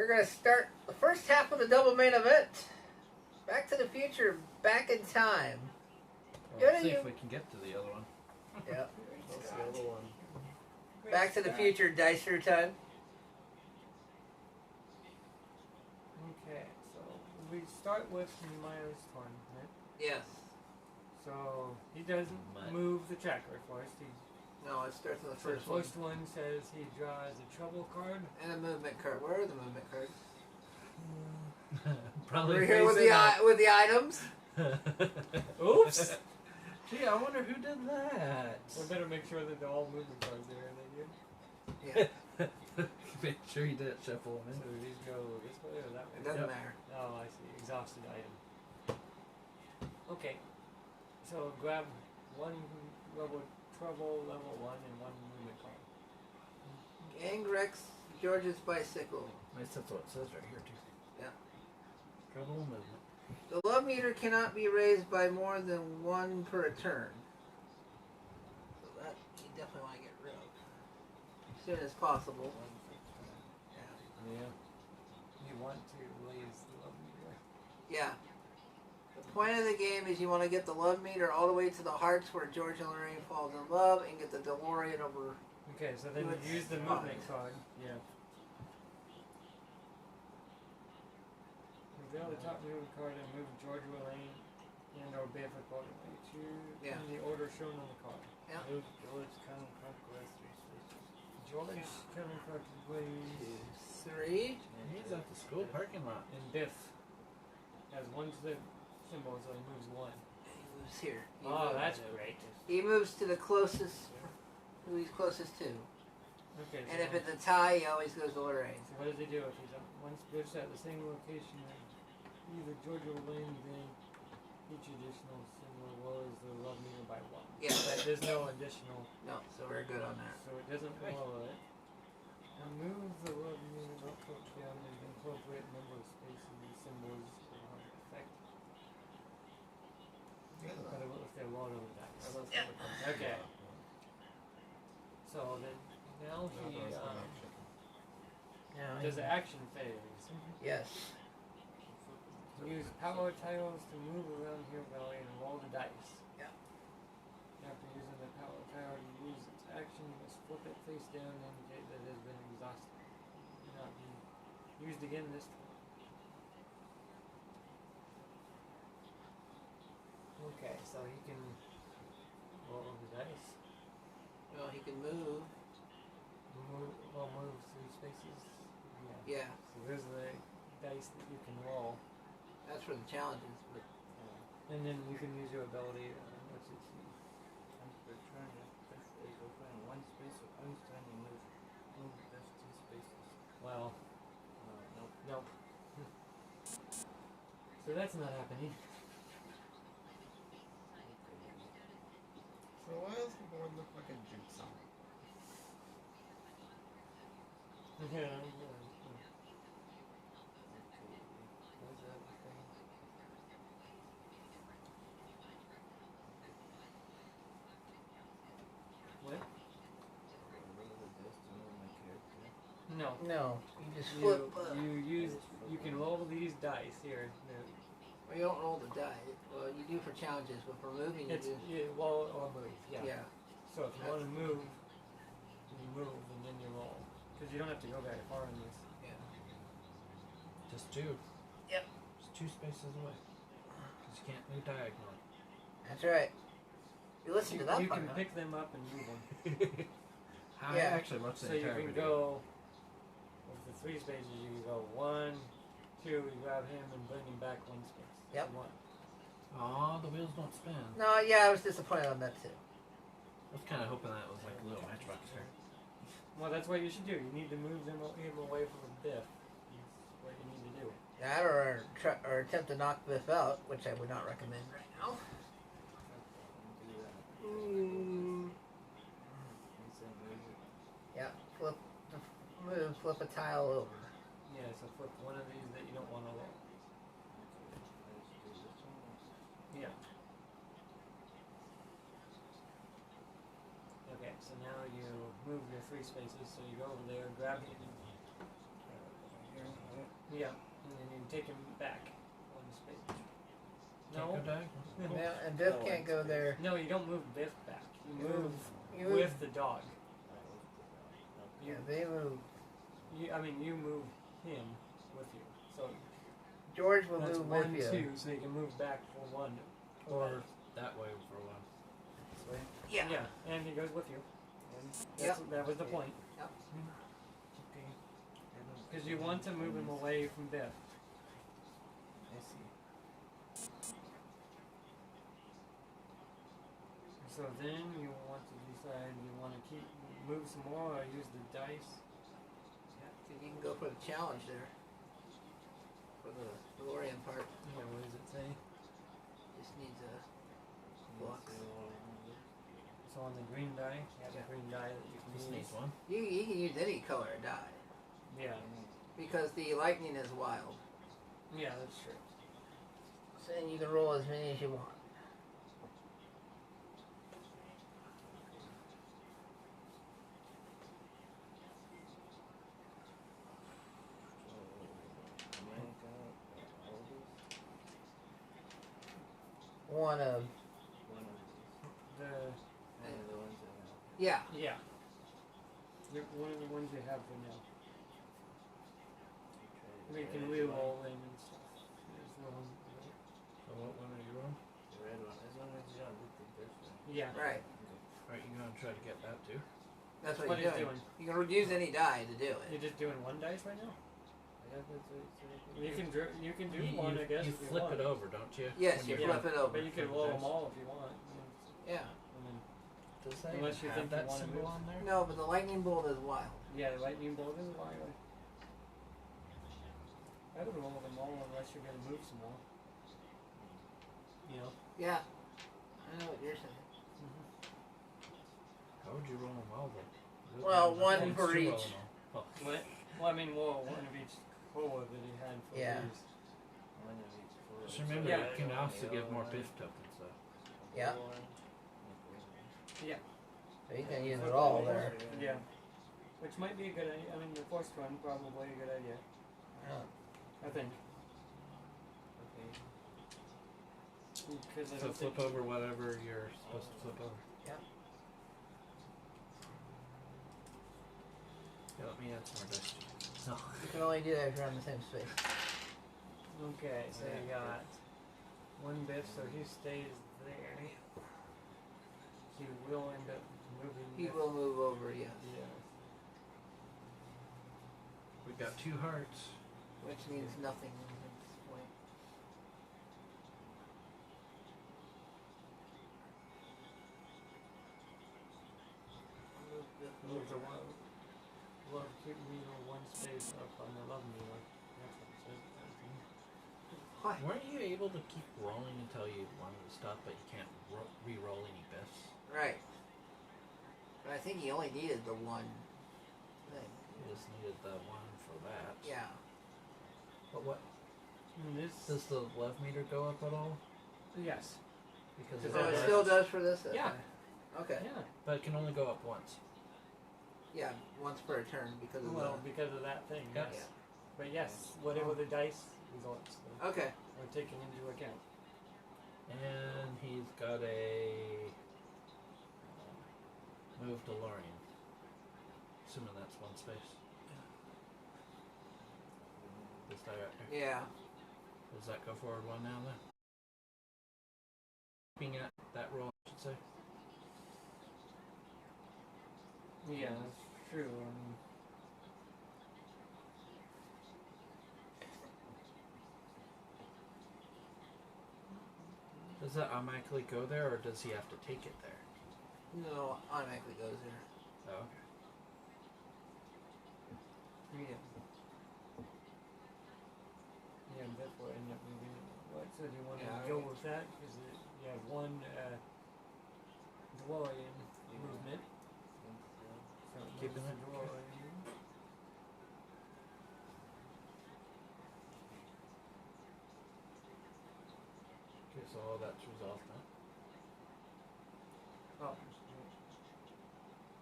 we're going to start the first half of the double main event. Back to the Future, Back in Time. We'll see if we can get to the other one. Yep. That's the other one. Back to the Future, Dicer time. Okay, so we start with Miles turn, right? Yes. So he doesn't move the tracker first. No, it starts with the The first one. first one says he draws a trouble card. And a movement card. Where are the movement cards? Probably We're here with the items. Oops! Gee, I wonder who did that. We better make sure that they're all movement cards there. Yeah. Make sure you didn't shuffle them So in. these go this way or that way? It doesn't matter. Oh, I see. Exhausted item. Okay. So grab one trouble level 1 and one movement card. Angrex, George's bicycle. That's what it says right here, too. Yeah. Trouble movement. The love meter cannot be raised by more than one per turn. So that you definitely want to get rid of as soon as possible. Yeah. You want to raise the love meter. Yeah. The point of the game is you want to get the love meter all the way to the hearts where George and Lorraine falls in love and get the DeLorean over. Okay, so then you use the movement card. Yeah. Reveal the top movement card and move George Lorraine and or Biff accordingly to in the order shown on the card. Yeah. Move George Conquest. George Conquest ways. 3. And he's at the school parking lot. And Biff has one symbol, so he moves 1. He moves here. Oh, that's great. He moves to the closest, who he's closest to. Okay. And if it's a tie, he always goes to Lorraine. So what does he do if he's once Biff's at the same location as either George or Lane, then each additional symbol lowers the love meter by 1. Yeah. There's no additional. No, so we're good on that. So it doesn't lower it. And move the love meter up down in the appropriate number of spaces and symbols will have an effect. But if they're lower than that. Okay. So then now he does the action phase. Yes. Use power tiles to move around here valley and roll the dice. Yeah. After using the power tile to use its action, you must flip it face down and indicate that it has been exhausted. Cannot be used again this turn. Okay, so he can roll the dice. Well, he can move. Move 3 spaces. Yeah. So there's the dice that you can roll. That's for the challenges. But And then you can use your ability. What's it? Per turn, Biff is open 1 space, so each time you move Biff 2 spaces. Well, Nope. no. So that's not happening. So why does the board look like a jigsaw? Yeah. What's that thing? What? Roll the dice to move my character. No. no, you just flip. You can roll these dice here. Well, you don't roll the die. Well, you do for challenges, but for moving, you It's do. roll or move. Yeah. Yeah. So if you want to move, you move and then you roll. Because you don't have to go very far in this. Yeah. Just 2. Yep. Just 2 spaces away. Because you can't move diagonally. That's right. You listen to that You part, can huh? pick them up and move them. I Yeah. actually watched the So you entire can video. go with the 3 spaces. You can go 1, 2. You grab him and bring him back 1 space. Yep. 1. Aw, the wheels don't spin. No, yeah, I was disappointed on that too. I was kind of hoping that was like a little matchbox here. Well, that's what you should do. You need to move them away from the Biff. That's what you need to do. That or attempt to knock Biff out, which I would not recommend right now. Yeah, flip a tile over. Yeah, so flip one of these that you don't want to roll. Yeah. Okay, so now you move your 3 spaces, so you go over there, grab him. Here, Yeah, and then you take him back on the space. Can't No, go diagonal. Now, and Biff No, can't go there. no, you don't move Biff back. You move You with the dog. Yeah, they move. You move him with you. So George will that's move one, with you. two, so you can move back for one. Or that way for one. This way. Yeah. Yeah, and he goes with you. Yep. That was the point. Okay. Because you want to move him away from Biff. I see. So then you want to decide you want to move some more or use the dice. Yeah, you can go for the challenge there. For the DeLorean part. Yeah, what does it say? Just needs a Blocks. box. So on the green die, you have Yeah. a green die that you can Just use. needs one. You can use any color die. Yeah, Because the lightning is wild. yeah, that's true. So then you can roll as many as you want. One of The yeah. yeah, one of the ones you have for now. We can re-roll in and stuff as well. So what one are you on? The red one. As long as you don't look at this one. Yeah, Right. Alright, you gonna try to get that too? That's what, what you're he's doing. doing. You can use any die to do it. You're just doing one dice right now. Yeah, that's what You can do You, one, I guess. you if flip want. it over, don't you? Yes, When you you're flip it over. But you can for the roll dice. them all if you want. Yeah. And then, Does that Unless even you have think you that wanna symbol move. on there? No, but the lightning bolt is wild. yeah, the lightning bolt is wild. I would roll them all unless you're gonna move some more. You know. Yeah. I know what you're saying. How would you roll them all then? Well, one Thanks for to each. rolling them all. Oh, What? Well, I mean, one of each color that he had for Yeah. these. One of each color. just remember, Yeah. you can also give more biff tokens though. Yeah. Yeah. So you can use it all there. Yeah. Which might be a good idea. I mean, the first one probably a good idea. Yeah. I think. Okay. Because I So don't flip think over whatever you're supposed to flip over. Yeah. Yeah, let me add some more dice. No. You can only do that if you're on the same space. Okay, so you got one biff, so he stays there. He will end up moving. He Biff. will move over, yes. Yeah. We got 2 hearts. Which means nothing at this point. Move the one. Love keep meter one space up on the love meter. That's what it says. Why? Weren't you able to keep rolling until you wanted to stop, but you can't re-roll any biffs? Right. But I think he only needed the one thing. You just needed the one for that. Yeah. But what? And this. Does the love meter go up at all? Yes. Because Does of So that it that? still does for this? Yeah. Okay. Yeah. But it can only go up once. Yeah, once per turn because of Well, because of that thing. Yeah. Yes. But yes, whatever the dice results the. Okay. are taken into account. And he's got a move DeLorean. Assuming that's one space. This die right here. Yeah. Does that go forward one now then? Looking at that roll, I should say. Yeah, that's true. I mean, Does that automatically go there, or does he have to take it there? No, automatically goes there. Oh, okay. yeah. Yeah, that's what I end up moving. What? So do you want Yeah, to go with that? Because you have one DeLorean movement. So it Keeping moves it? the DeLorean. Okay, so all that's resolved now. Oh,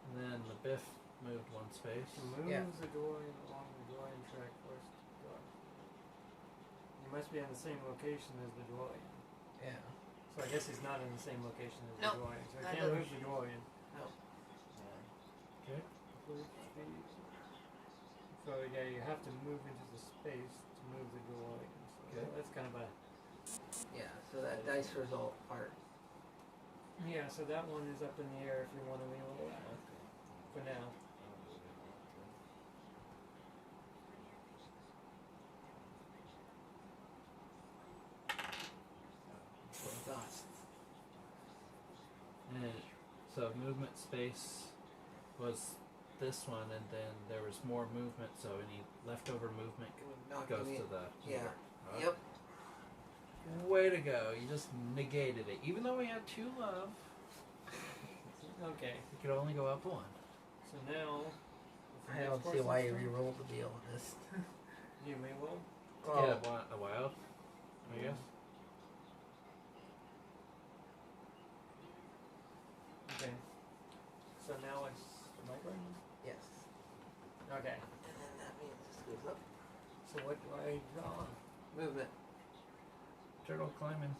And then the Biff moved one space. so moves Yeah. the DeLorean along the DeLorean track first. must be on the same location as the dwelling. Yeah. So I guess he's not in the same location as Nope, the dwelling. So I that can't doesn't- move the dwelling. Okay. So yeah, you have to move into the space to move the dwelling. So Okay. that's kind of a Yeah, so that dice result part. yeah. So that one is up in the air if you want to reroll that for now. Dust. And so movement space was this one, and then there was more movement. So any leftover movement It would knock goes me- to the Yeah. Okay. Yep. Way to go! You just negated it. Even though we had 2 love, Okay. we could only go up 1. So now. I don't see why you re-rolled to deal with this. You reroll. Yeah, a wild. I guess. Okay. So now it's my turn. Yes. Okay. And then that means this goes up. So what do I draw? Movement. Turtle climbing.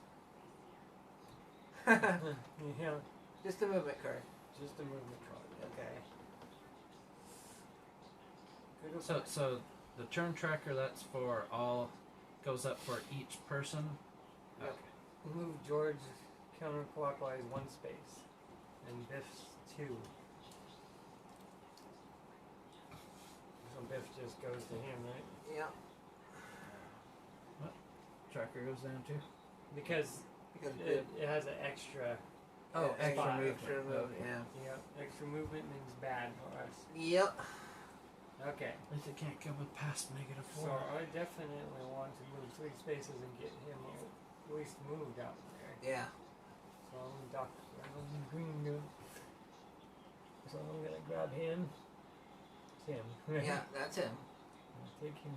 Yeah. Just a movement card. Just a movement card. Okay. Good So the turn tracker, that's for all, goes up for each person. Yep. Okay. move George counterclockwise 1 space, and Biff's 2. So Biff just goes to him, right? Yeah. Tracker goes down too. Because Because it has an extra. Oh, yeah, extra movement. Extra movement. Okay. Yeah. Yeah, extra movement means bad for us. Yep. Okay. At least it can't go past -4. So I definitely want to move 3 spaces and get him at least moved out there. Yeah. So I'm Dr. Green. So I'm gonna grab him. It's him. Yeah, that's him. I'll take him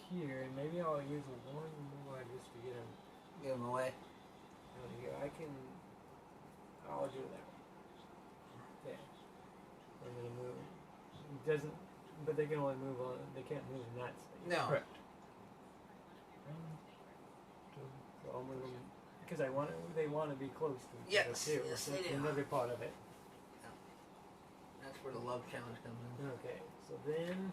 here, and maybe I'll use 1 more just to get him Give him away. out of here. I'll do that. Okay. I'm gonna move. It doesn't, but they can only move on. They can't move in that space. No. Correct. So I'll move them because they want to be close to each Yes, other too. yes, So they that's do. another part of it. That's where the love challenge comes in. Okay, so then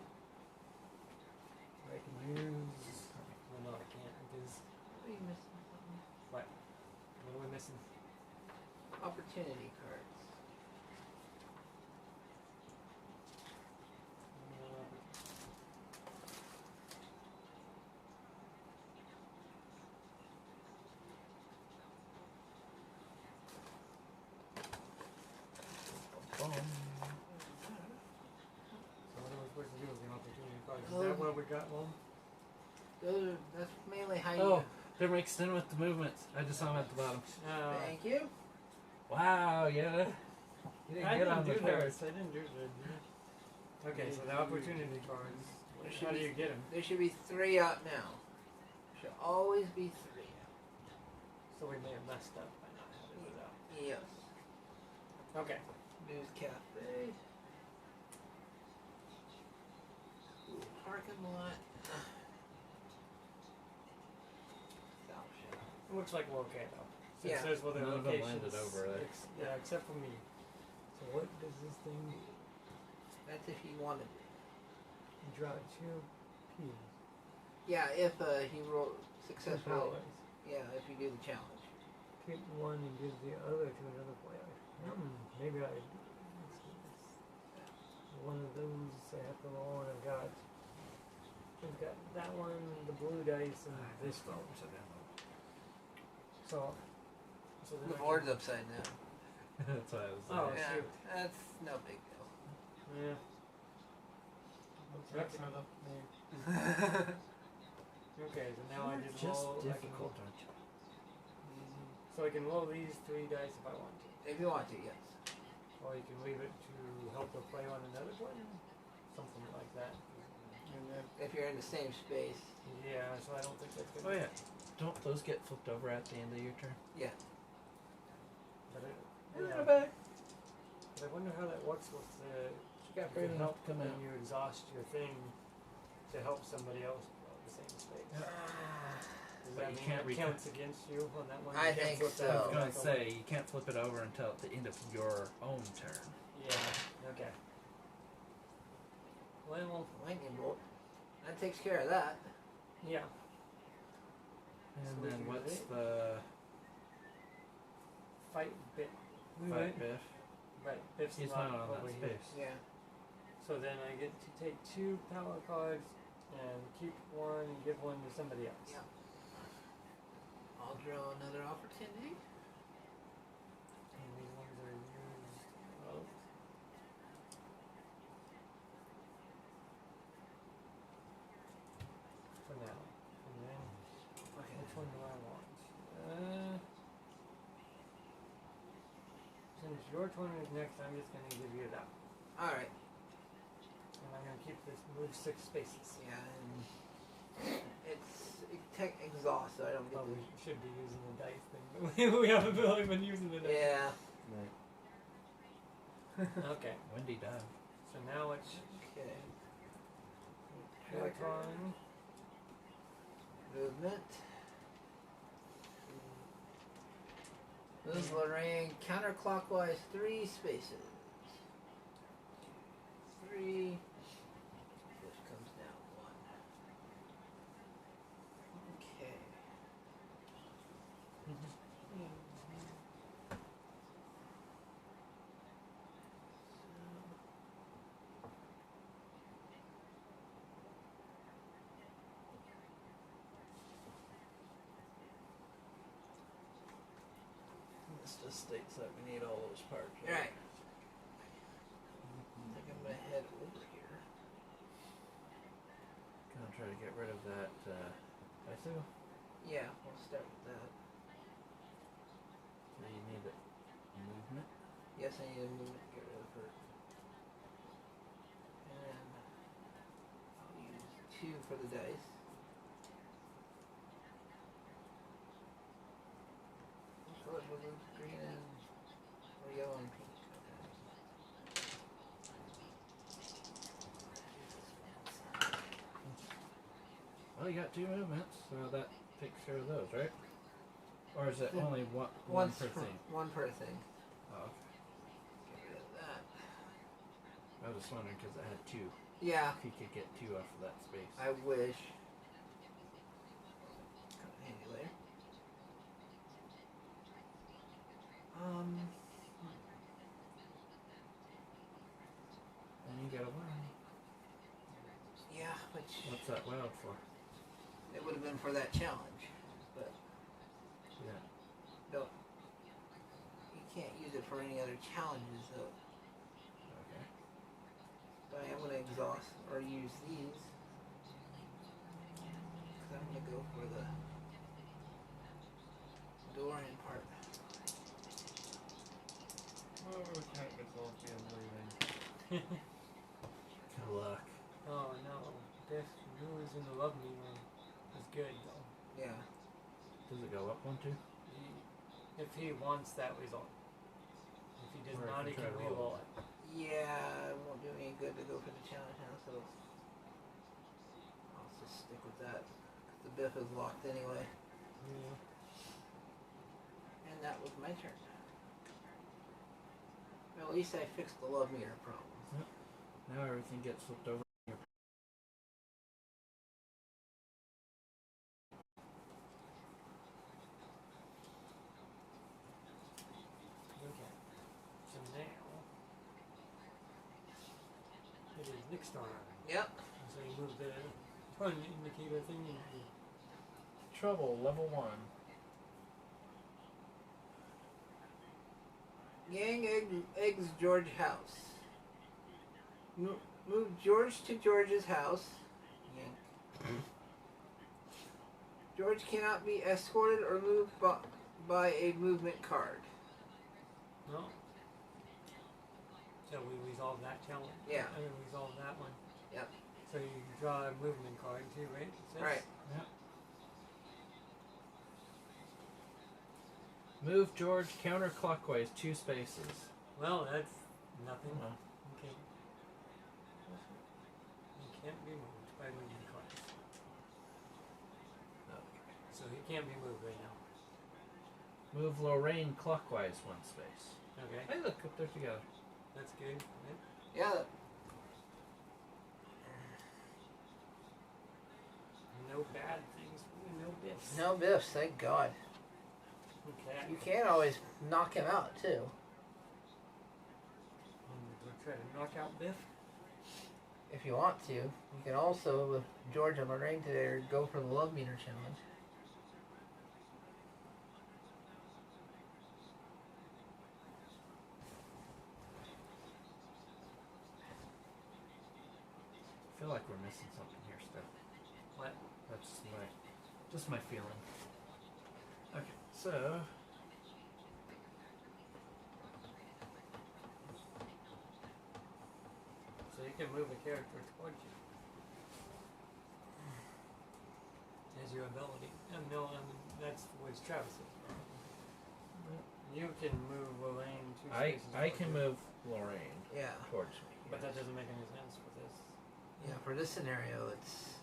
I can use. Well, no, I can't because Are you missing something? what? What am I missing? Opportunity cards. Boom. So what am I supposed to do with the opportunity cards? Is that what we got, Mom? That's mainly how you. Oh, they're mixed in with the movements. I just saw them at the bottom. Thank you. Wow, yeah. You didn't I get on didn't the do cards. those. I didn't do that. Okay, so the opportunity cards. There should How do be- you get them? There should be 3 out now. Should always be 3 out. So we may have messed up by not having those out. Yes. Okay. News Cafe. Ooh, parking lot. South Shore. It looks like we're okay though. So Yeah. it says whether None of them locations. landed over there. Yeah, except for me. So what does this thing do? That's if he wanted it. You draw 2 keys. Yeah, if he rolled 2 successfully. powers. Yeah, if you do the challenge. Pick 1 and give the other to another player. Maybe let's see this. One of those I have to roll, and I've got that one, the blue dice, and this one. So then The I board's can- upside down. That's why I was Oh, like, yeah, shoot. that's no big deal. Yeah. That's Okay. another. Okay, so now I You're just just roll. difficult, aren't you? So I can roll these 3 dice if I want to. If you want to, yes. Or you can leave it to help the play on another player. Something like that. And then If you're in the same space. Yeah, so I don't think that's Oh gonna yeah. Don't those get flipped over at the end of your turn? Yeah. But Yeah. but I wonder how that works with the She got you brave can enough help to come when out. you exhaust your thing to help somebody else fill out the same space. Does But that you mean can't it return- counts against you on that one? I You can't think flip that so. I was back gonna over? say you can't flip it over until at the end of your own turn. Yeah. Okay. Well, Lightning bolt. That takes care of that. yeah. And So we then do what's it. the Fight bit. fight Biff? Right. Biff's He's not not on over that here. space. Yeah. So then I get to take 2 power cards and keep one and give one to somebody else. Yeah. I'll draw another opportunity. And these ones are used both. For now. And then Okay. which one do I want? Since your turn is next, I'm just gonna give you that. Alright. And I'm gonna keep this move 6 spaces. Yeah, and it's exhaust, so I don't get Well, to. we should be using the dice thing, but we haven't really been using the dice. Yeah. Right. Okay. Windy done. So now it's Okay. your turn. Movement. Move Lorraine counterclockwise 3 spaces. 3. This comes down 1. Okay. This just states that we need all those parts. Right. I think I'm gonna head over here. Gonna try to get rid of that ISO. Yeah, we'll start with that. So you need it movement. Yes, I need to move it, get rid of her. And I'll use 2 for the dice. What color blue, green, and or yellow and pink? Well, you got 2 movements, so that takes care of those, right? Or is it Yeah. only one Once per per- thing? One per thing. Oh, okay. Get rid of that. I was just wondering because it had 2. Yeah, If you could get 2 off of that space. I wish. Come in handy later. And you got a wild. Yeah, which What's that wild for? it would have been for that challenge, but Yeah. don't. You can't use it for any other challenges though. Okay. But I am gonna exhaust or use these. Cause I'm gonna go for the Dorian part. Well, we can't resolve the unleaving. Good luck. Oh no, Biff moves in the love me one is good though. Yeah. Does it go up 1 too? If he wants that result. If he does Or not, if he you can try to roll re-roll it. Yeah, it won't do me any good to go for the challenge now, so I'll just stick with that. 'Cause the Biff is locked anyway. Yeah. And that was my turn. Well, at least I fixed the love meter problem. Now everything gets flipped over. Okay. So now it is Nick's turn. Yep. So you move the turn indicator thing and Trouble, level 1. Yang eggs George house. Move George to George's house. Yank. George cannot be escorted or moved by a movement card. no. So we resolve that challenge. Yeah. I mean, resolve that one. Yep. So you draw a movement card too, right? It says? Right. Yep. Move George counterclockwise 2 spaces. Well, that's nothing. Oh. Okay. You can't be moved by movement cards. Okay. So he It can't be moved right now. Move Lorraine clockwise 1 space. Okay, Hey, look, up there together. that's good. Right? Yeah. No bad things. No biffs. No biffs, thank God. Okay. You can always knock him out too. We'll try to knock out Biff. If you want to. You can also, with George and Lorraine today, go for the love meter challenge. I feel like we're missing something here still. What? That's just my feeling. Okay, so So you can move a character towards you. As your ability. No, that's towards Travis's. You can move Lorraine 2 spaces. I towards can you. move Lorraine Yeah. towards me. But that doesn't make any sense for this. Yeah, for this scenario, it's.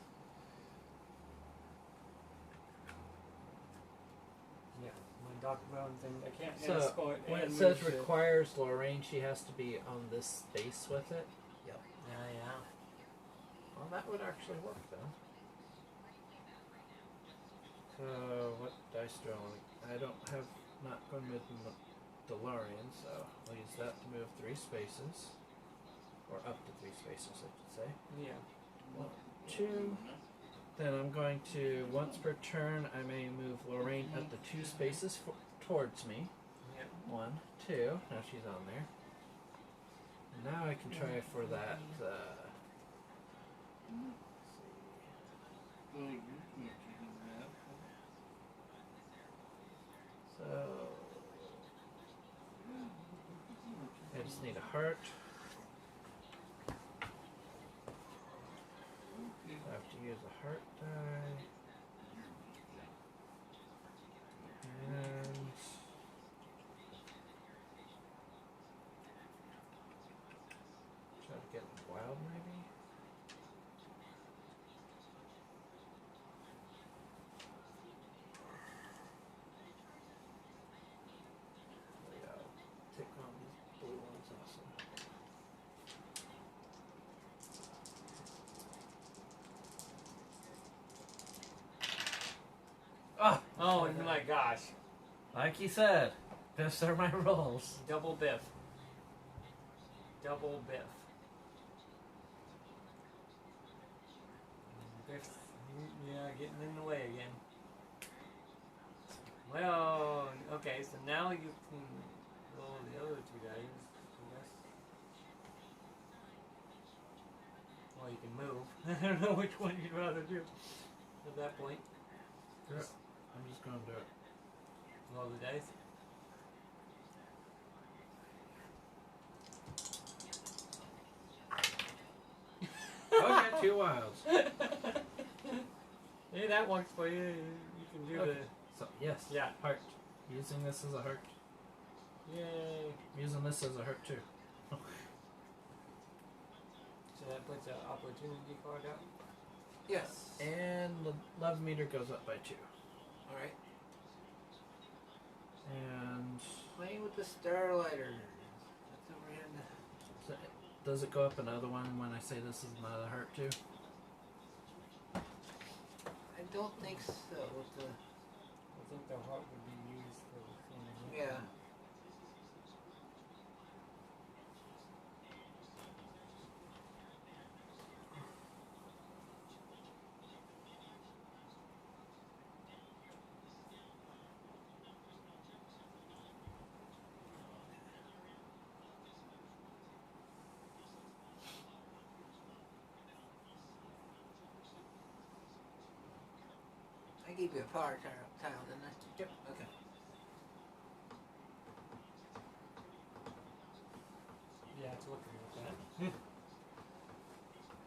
Yeah, my Doc Brown thing. I can't So escort when and it says move shit. requires Lorraine, she has to be on this space with it. Yeah, yeah. Well, that would actually work though. So what dice do I want? I don't have not going to move the DeLorean, so I'll use that to move 3 spaces, or up to 3 spaces, I should say. Yeah. 1, 2. Then I'm going to once per turn. I may move Lorraine up to 2 spaces towards me. Yep. 1, 2. Now she's on there. Now I can try for that. So I just need a heart. I have to use a heart die. And try to get wild maybe. Yeah, I'll take on these blue ones also. Oh my gosh. Like you said, those are my rolls. Double Biff. Double Biff. Biff, yeah, getting in the way again. Well, okay, so now you can roll the other 2 dice, I guess. Well, you can move. I don't know which one you'd rather do at that point. I'm just going to do it. Roll the dice. Okay, 2 wilds. Hey, that works for you. You can do Okay. So, yes. Yeah. Heart. Using this as a heart. the. Yay. Using this as a heart too. So that puts an opportunity card out. Yes. And the love meter goes up by 2. Alright. And Playing with the Starlighter. That's over here in the. so does it go up another one when I say this is another heart too? I don't think so. With the. I think the heart would be used for the thing. Yeah. I gave you a power tile, didn't I? Yep. Okay. Yeah, it's looking like that. Yeah,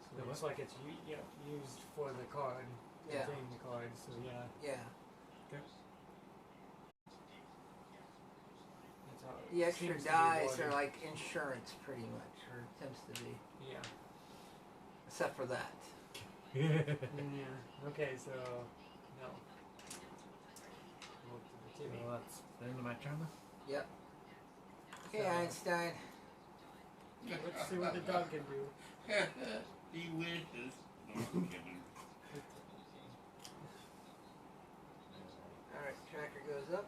So it looks like it's used for the card. Yeah. Containing the card, so yeah. Yeah. That's how it The extra seems to be dice worded. are like insurance, pretty much, or attempts to be. Yeah. Except for that. Yeah. Okay, so no. Jimmy. Well, that's the end of my turn then. Yep. Okay, So- Einstein. Let's see what the dog can do. He wishes. No, I'm kidding. Alright, tracker goes up.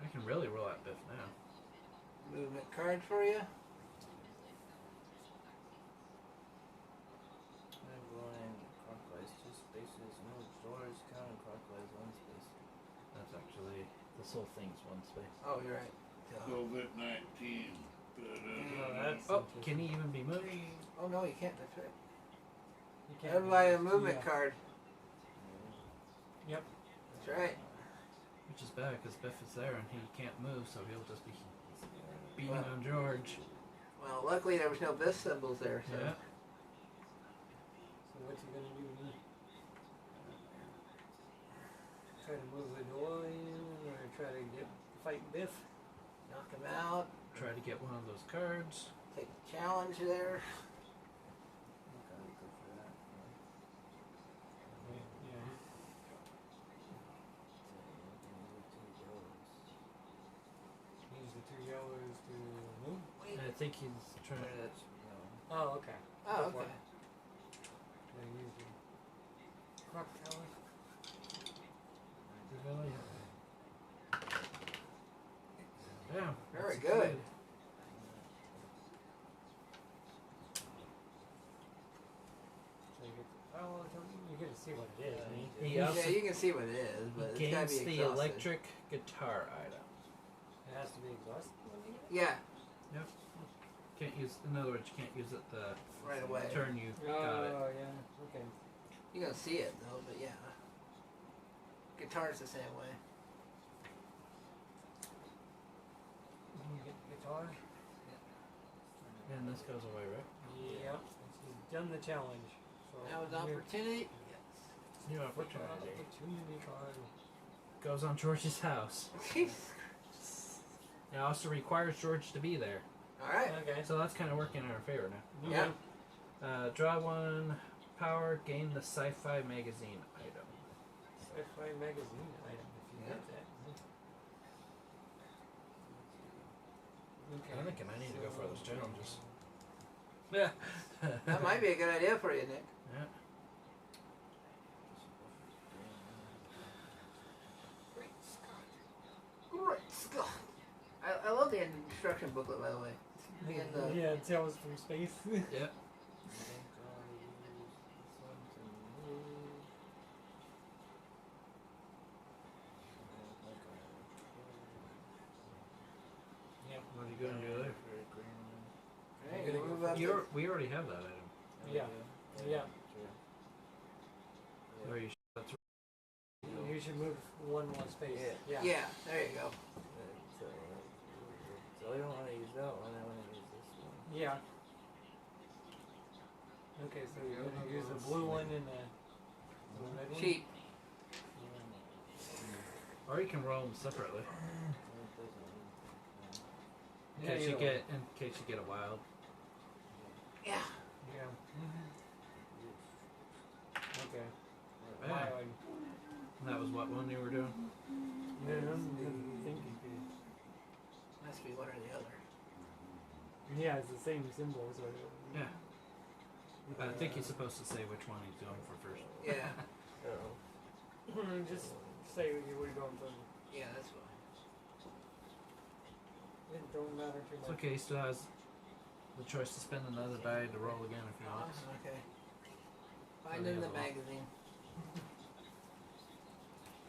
I can really roll out Biff now. Movement card for you. I'm going clockwise 2 spaces. Move George counterclockwise 1 space. That's actually this whole thing's one space. Oh, you're right. COVID-19. that's Oh, interesting. can he even be moved? Oh no, you can't. That's right. You can't Everybody a move. movement Yeah. card. Yep. That's right. Which is bad because Biff is there and he can't move, so he'll just be beating Well. on George. Well, luckily there was no Biff symbols there. So. Yeah. So what's he gonna do? Try to move the door in, or try to fight Biff? Knock him out. Try to get one of those cards. Take the challenge there. I'm gonna go for that. Yeah. Use the 2 yellows to move. Wait. I think he's trying to. That's, Oh, okay. Oh, Go for okay. it. Then use the croc tower. Really? Yeah. Very that's good. So you get, oh, you get to see what it is. I mean, He Yeah, also you can see what it is, but it's gotta gains be the exhausted. electric guitar item. it has to be exhausted when you get it. Yeah, Can't use. In other words, you can't use it the right away. turn you got it. Oh, yeah. Okay. You're gonna see it though, but yeah. Guitar's the same way. You get the guitar. And this goes away, right? Yep. She's done the challenge. So That was here- opportunity. New Opportunity opportunity. card. Goes on George's house. Yes. It also requires George to be there. All right. Okay. So that's kind of working in our favor now. Yeah. Draw one power, gain the sci-fi magazine item. Sci-fi magazine item. If you Yeah. get that. Okay. I think I might need to go for those challenges. Yeah. That might be a good idea for you, Nick. Yeah. Great Scott. Great Scott. I love the instruction booklet, by the way. And the Yeah, Tales from Space. Yeah. I think I'll use this one to move. Yep. What are you gonna do there? Hey, You're gonna move go up You're, we already have that item. Yeah. Yeah. Or you should, that's You should move one more space. Yeah. Yeah, there you go. So I don't want to use that one. I want to use this one. Yeah. Okay, so you're gonna use the blue one and the red one? Cheap. or you can roll them separately. In Yeah, case you either get in case you get a wild. Yeah. Yeah. Okay. Yeah. Wild. And that was what one you were doing? Yeah, I'm thinking. Must be one or the other. Yeah, it's the same symbol, so. Yeah. I think he's supposed to say which one he's going for first. Yeah. Just say what you were going for. Yeah, that's fine. It don't matter too It's much. okay, he still has the choice to spend another die to roll again if he wants. Okay. Find Oh, in yeah, the well. magazine.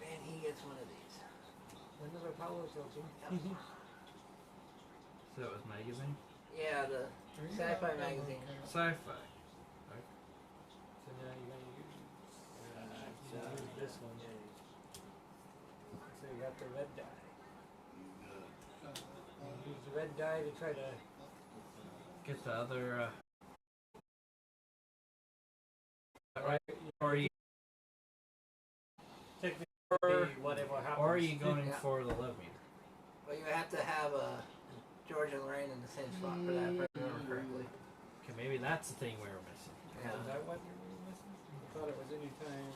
And he gets one of these. Another power token. So that was magazine? Yeah, the sci-fi magazine. Sci-fi. So now you're gonna use this one. So you got the red die. You use the red die to try to. Get the other Right. or you Technically, whatever happens. or are you going Yeah. for the love meter? But you have to have George and Lorraine in the same spot for that, if I remember correctly. Okay, maybe that's the thing we were missing. Yeah. Is that what you were missing? I thought it was any time.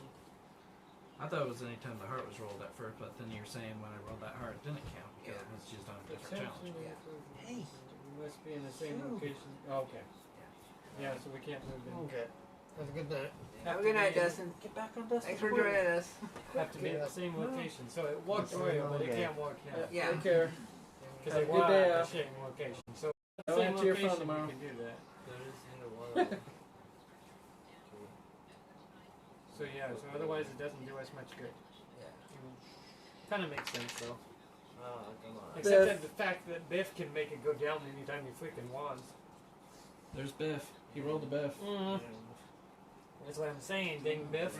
I thought it was anytime the heart was rolled at first, but then you're saying when I rolled that heart, it didn't count because Yeah. it was used on a different challenge. Yeah. Hey. You must be in the same location. Oh, okay. Yeah, so we can't move them. Okay. Have a good night. Have a good night, Dustin. Get back on Dustin. Thanks for joining us. Have to be in the same location. So it walks Okay. away, but it Okay. can't walk now. Yeah. Take care. Because Have they a good were day at the off. same location. So Don't same answer your phone location, tomorrow. you can do that. That is in the water. So yeah, so otherwise it doesn't do us much good. Yeah. Kind of makes sense though. Oh, come on. Except Biff. that the fact that Biff can make it go down anytime he freaking wants. There's Biff. He rolled a Biff. That's what I'm saying, dang Biff.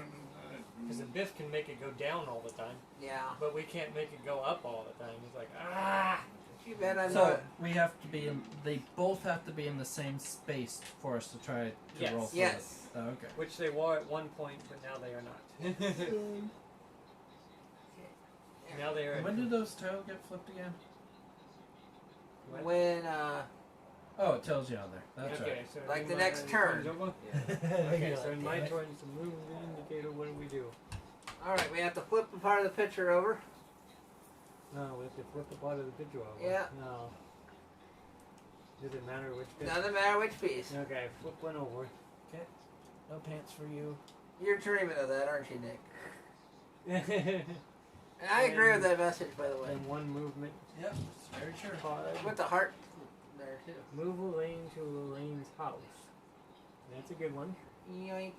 Because the Biff can make it go down all the time, Yeah. but we can't make it go up all the time. He's like, ah! Too bad I'm So not. we have to be in. They both have to be in the same space for us to try to Yes. roll through Yes. it. Oh, okay. Which they were at one point, but now they are not. Now they are. When did those tails get flipped again? When Oh, it tells you on there. That's okay, right. so Like the my next turn turn. over? Yeah. Okay, so God in my damn it. turn to move the indicator, what do we do? all right, we have to flip a part of the picture over. No, we have to flip the part of the picture over. Yeah. No. Does it matter which picture? Doesn't matter which piece. Okay, flip one over. No pants for you. You're dreaming of that, aren't you, Nick? And And I agree with that message, by the way. one movement. Yep, it's very true. Five. With the heart there too. Move Elaine to Elaine's house. That's a good one. Yoink.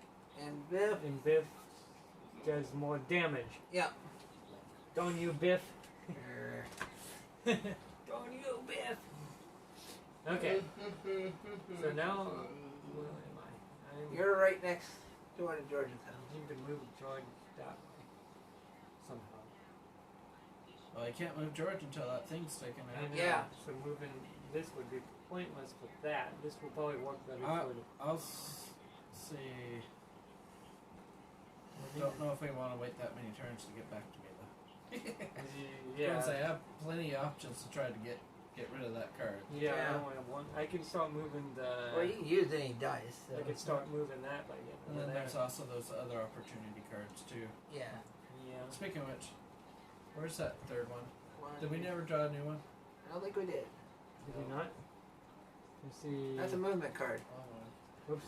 And Biff. And Biff does more damage. Yeah. Don't you, Biff? Don't you, Biff? Okay. So now, where am I? You're right next door to Georgetown. You can move George that way. Somehow. Well, I can't move George until that thing's taken I out. know. Yeah. So moving this would be pointless for that. This will probably work better for the... I'll see. Don't know if we want to wait that many turns to get back to me though. Yeah. Because I have plenty of options to try to get rid of that card. Yeah, Yeah. I only have one. I can start moving the... Well, you can use any dice. So. I can start moving that by getting And then over there's there. also those other opportunity cards too. Yeah. Yeah. Speaking of which, where's that third one? One. Did we never draw a new one? I don't think we did. Did we not? Let's see. That's a movement card. Oops.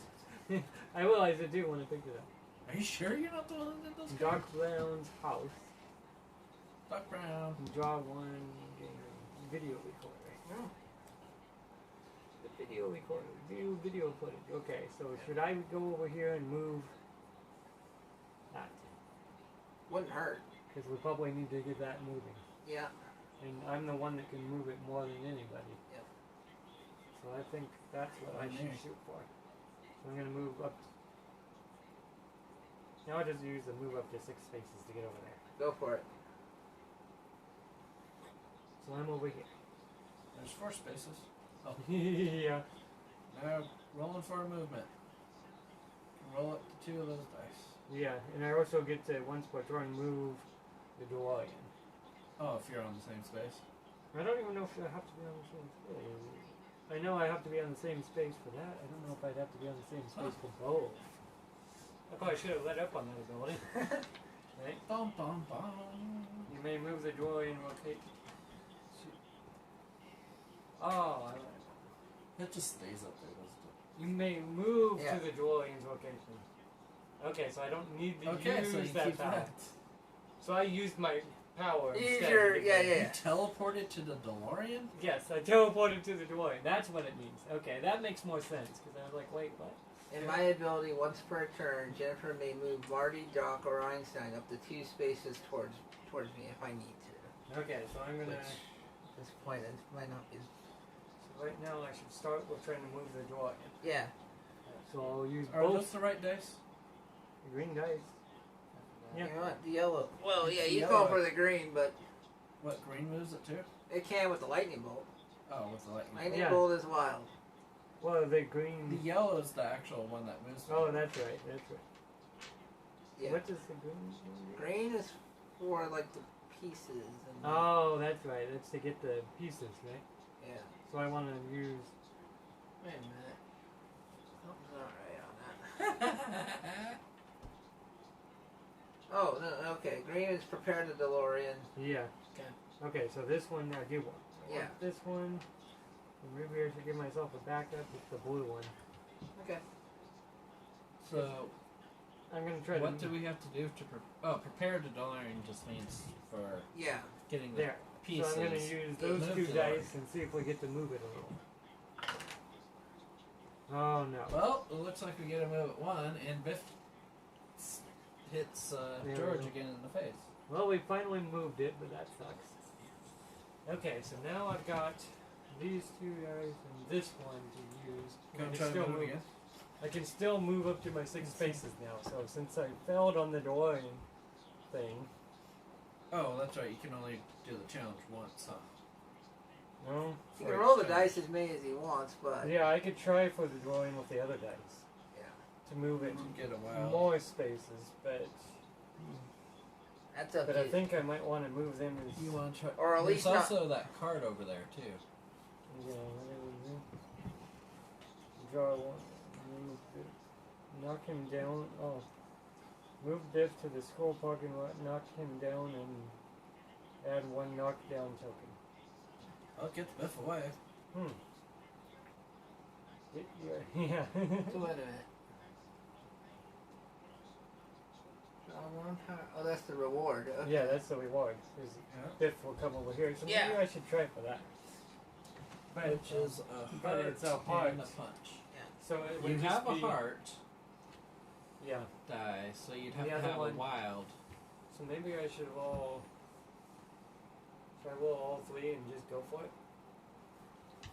I realized it too when I picked it up. Are you sure you're not the one that did those Doc cards? Brown's house. Doc Brown. Draw one video recorder. Oh. The video recorder. View video footage. Okay, so should I go over here and move that? Wouldn't hurt. Because we probably need to get that moving. Yeah. And I'm the one that can move it more than anybody. Yep. So I think that's what I should shoot for. So I'm going to move up. Now I just use the move up to 6 spaces to get over there. Go for it. So I'm over here. There's 4 spaces. Yeah. Now rolling for a movement. Roll up to 2 of those dice. Yeah, and I also get to once per turn move the DeLorean. Oh, if you're on the same space. I don't even know if I have to be on the same space. I know I have to be on the same space for that. I don't know if I'd have to be on the same space for both. I probably should have let up on that ability. Right? Bum bum bum. You may move the DeLorean rotate. Oh, I like that. It just stays up there, doesn't it? You may move Yeah. to the DeLorean's location. Okay, so I don't need to Okay, use so you that keep power. that. So I used my power Use instead. your- to get yeah, the- yeah. You teleported to the DeLorean? Yes, I teleported to the DeLorean. That's what it means. Okay, that makes more sense because I was like, wait, what? In my ability, once per turn, Jennifer may move Marty, Doc, or Einstein up to 2 spaces towards me if I need to. Okay, so I'm gonna. Which, at this point, it might not be. So right now I should start with trying to move the DeLorean. Yeah. So I'll use Are both those the right dice? green dice. Yeah. You want the yellow? Well, yeah, It's you yellow. go for the green, but What, green moves it too? it can with the lightning bolt. Oh, with the lightning. Lightning Yeah. bolt is wild. Well, the green. The yellow is the actual one that moves. Oh, that's right. That's right. Yeah. What does the green do? Green is for like the pieces. And Oh, that's right. That's to get the pieces, right? yeah. So I want to use. Wait a minute. Something's not right on that. Oh no, Okay, green is prepare the DeLorean. Yeah. Okay, so this one I do want. I Yeah. want this one. Maybe I should give myself a backup. It's the blue one. Okay. So, I'm gonna try what to. do we have to do to prepare the DeLorean just means for Yeah. getting the There. pieces. So I'm gonna use those Move two the dice and see if we get to move it a little. Oh no. Well, it looks like we get a move at one, and Biff hits There we George go. again in the face. Well, we finally moved it, but that sucks. Okay, so now I've got these two dice and this one to use. I Gonna can try to still move move. again. I can still move up to my 6 spaces now. So since I failed on the DeLorean thing, Oh, that's right. You can only do the challenge once, huh? no. You For can each roll the time. dice as many as he wants, but Yeah, I could try for the DeLorean with the other dice. Yeah. To move it Get a wild. more spaces, but that's up I to you. think I might want to move them as. You want to try? Or at There's least not- also that card over there too. Yeah, whatever we do. Draw one. Move it. Knock him down. Oh. Move Biff to the school parking lot, knock him down, and add 1 knockdown token. I'll get the Biff away. Yeah. So wait a minute. Draw one card. Oh, that's the reward. Okay. Yeah, that's the reward. 'Cause Yeah. Biff will come over here, so Yeah. maybe I should try for that. But, Which is a but heart it's a heart. and a punch. so it would You just have a be, heart Yeah. die, so you'd have The to other have one- a wild. So maybe I should roll. Should I roll all 3 and just go for it?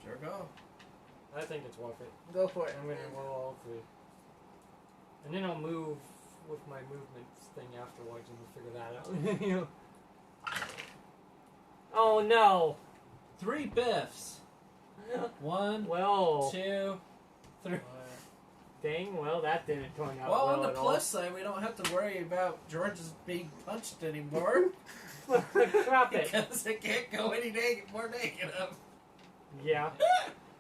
Sure go. I think it's worth it. Go for it. I'm gonna roll all 3. And then I'll move with my movements thing afterwards and we'll figure that out. You know? Oh no! 3 Biffs. 1, Well, 2, 3. dang, well that didn't turn out Well, well on the at plus side, we don't have to worry about George's being punched anymore all. Drop it! because it can't go any more negative. Yeah.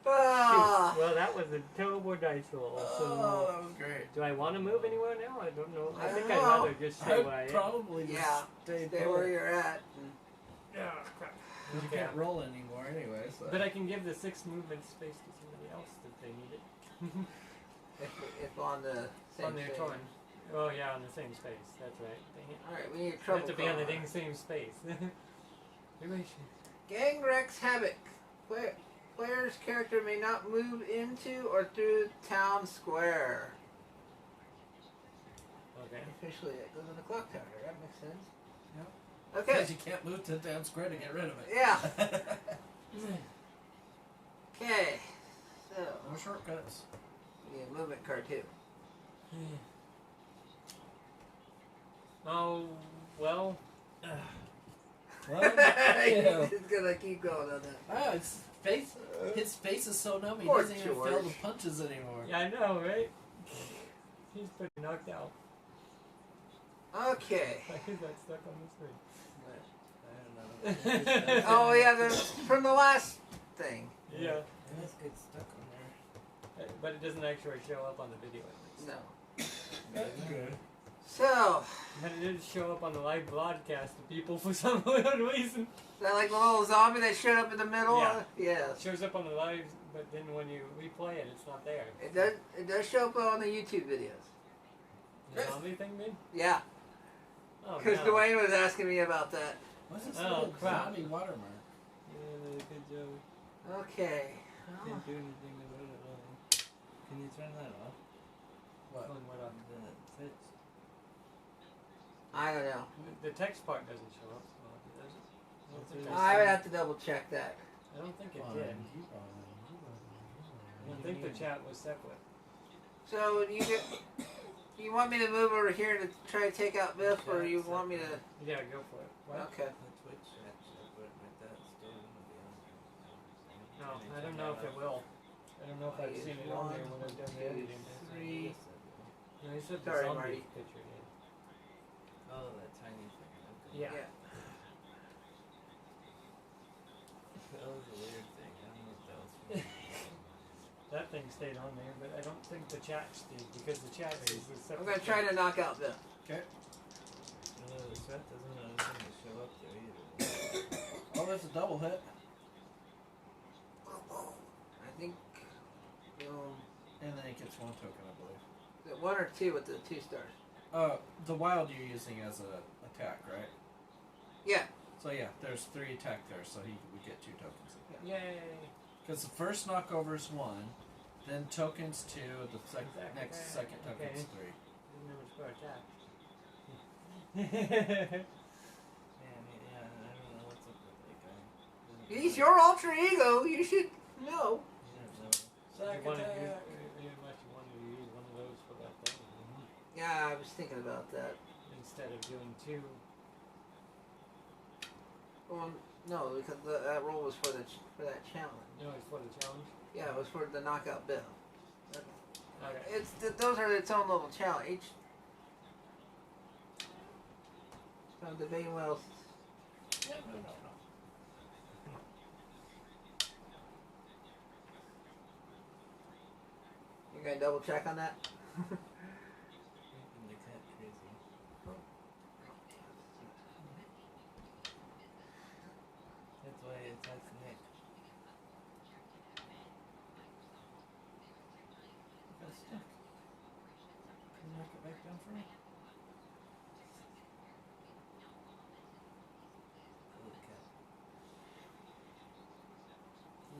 Ah! Shoot. Well, that was a terrible dice roll. Oh, So, that was great. do I want to move anywhere now? I don't know. I I think don't I'd know. rather just stay where I I'd am. probably just Yeah. stay Stay put. where you're at. Yeah, crap. You Okay. can't roll anymore anyway, so. But I can give the 6 movement space to somebody else if they need it. If on the same on their space. turn. Oh yeah, on the same space. That's right. Dang it. Alright, we need a You have trouble to be on the card. dang same space. Maybe I should. Gang Rex Havoc. Player's character may not move into or through town square. Okay. Officially, it goes on the clock tower. That makes sense. Yep. Okay. Because you can't move to the town square to get rid of it. Yeah. Okay. So, No shortcuts. we need a movement card too. Oh well. Well, yeah. He's gonna keep going on that. Oh, his face is so numb he Poor doesn't even feel George. the punches anymore. Yeah, I know, right? He's pretty knocked out. Okay. Why is that stuck on the screen? I don't know. Oh yeah, from the last thing. Yeah. And this gets stuck on there. But it doesn't actually show up on the video at least. No. That's good. So, But it did show up on the live broadcast to people for some weird reason. is that like the little zombie that showed up in the middle? Yeah. Yes. It shows up on the live, but then when you replay it, it's not there. It does show up on the YouTube videos. The zombie thing did? Yeah. Oh, Because no. Dwayne was asking me about that. What's this Oh, little crap. zombie watermark? Yeah, good job. Okay. Can't do anything about it really. Can you turn that off? What? On what, The text. I don't know. the text part doesn't show up. Well, does it? I don't think I would have to double check that. I don't think it Fine. did. I don't think the chat was separate. So you want me to move over here to try to take out Biff, or you want me to? Yeah, go for it. What? Okay. The Twitch chat separate, but that's still gonna be on there. No, I don't know if it will. I don't know if I've seen it on there when I've done the editing. Three. No, he said the Sorry, zombie Marty. picture. Oh, that tiny thing. Okay. Yeah. Yeah. That was a weird thing. I don't know what that was for. That thing stayed on there, but I don't think the chat did because the chat is a I'm separate. gonna try to knock out Biff. Okay. So that doesn't have anything to show up there either. Oh, there's a double hit. I think, And then it gets 1 token, I believe. is it 1 or 2 with the 2 stars? The wild you're using as a attack, right? Yeah. So yeah, there's 3 attack there, so he would get 2 tokens. Yay! Because the first knockover is 1, then tokens 2, the next Okay. second token's Okay. 3. Didn't know which part attack. Yeah, I don't know what's up with that guy. He's your alter ego. You should know. Sack You wanted to attack! you wanted to use one of those for that thing. Yeah, I was thinking about that. Instead of doing 2. Well, no, because that roll was for that challenge. No, it's for the challenge. Yeah, it was for the knockout bill. Okay. Those are its own little challenge. Each. So I'm debating what else. Yeah, no. You're gonna double check on that? They're kind of crazy. That's why it attacks Nick. Got stuck. Can you knock it back down for me? Holy cow.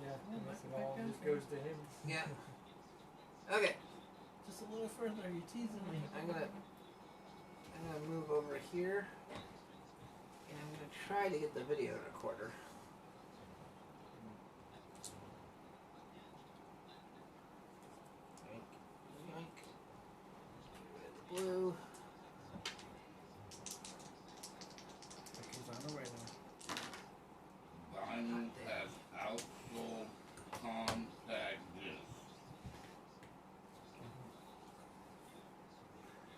Yeah, Yeah, unless back it all down just for goes to him. Yeah. Okay. Just a little further, you're teasing me. I'm gonna move over here, and I'm gonna try to get the video recorder. Yoink. Get rid of the blue. He's on the way now. Diamond has outsold contact this.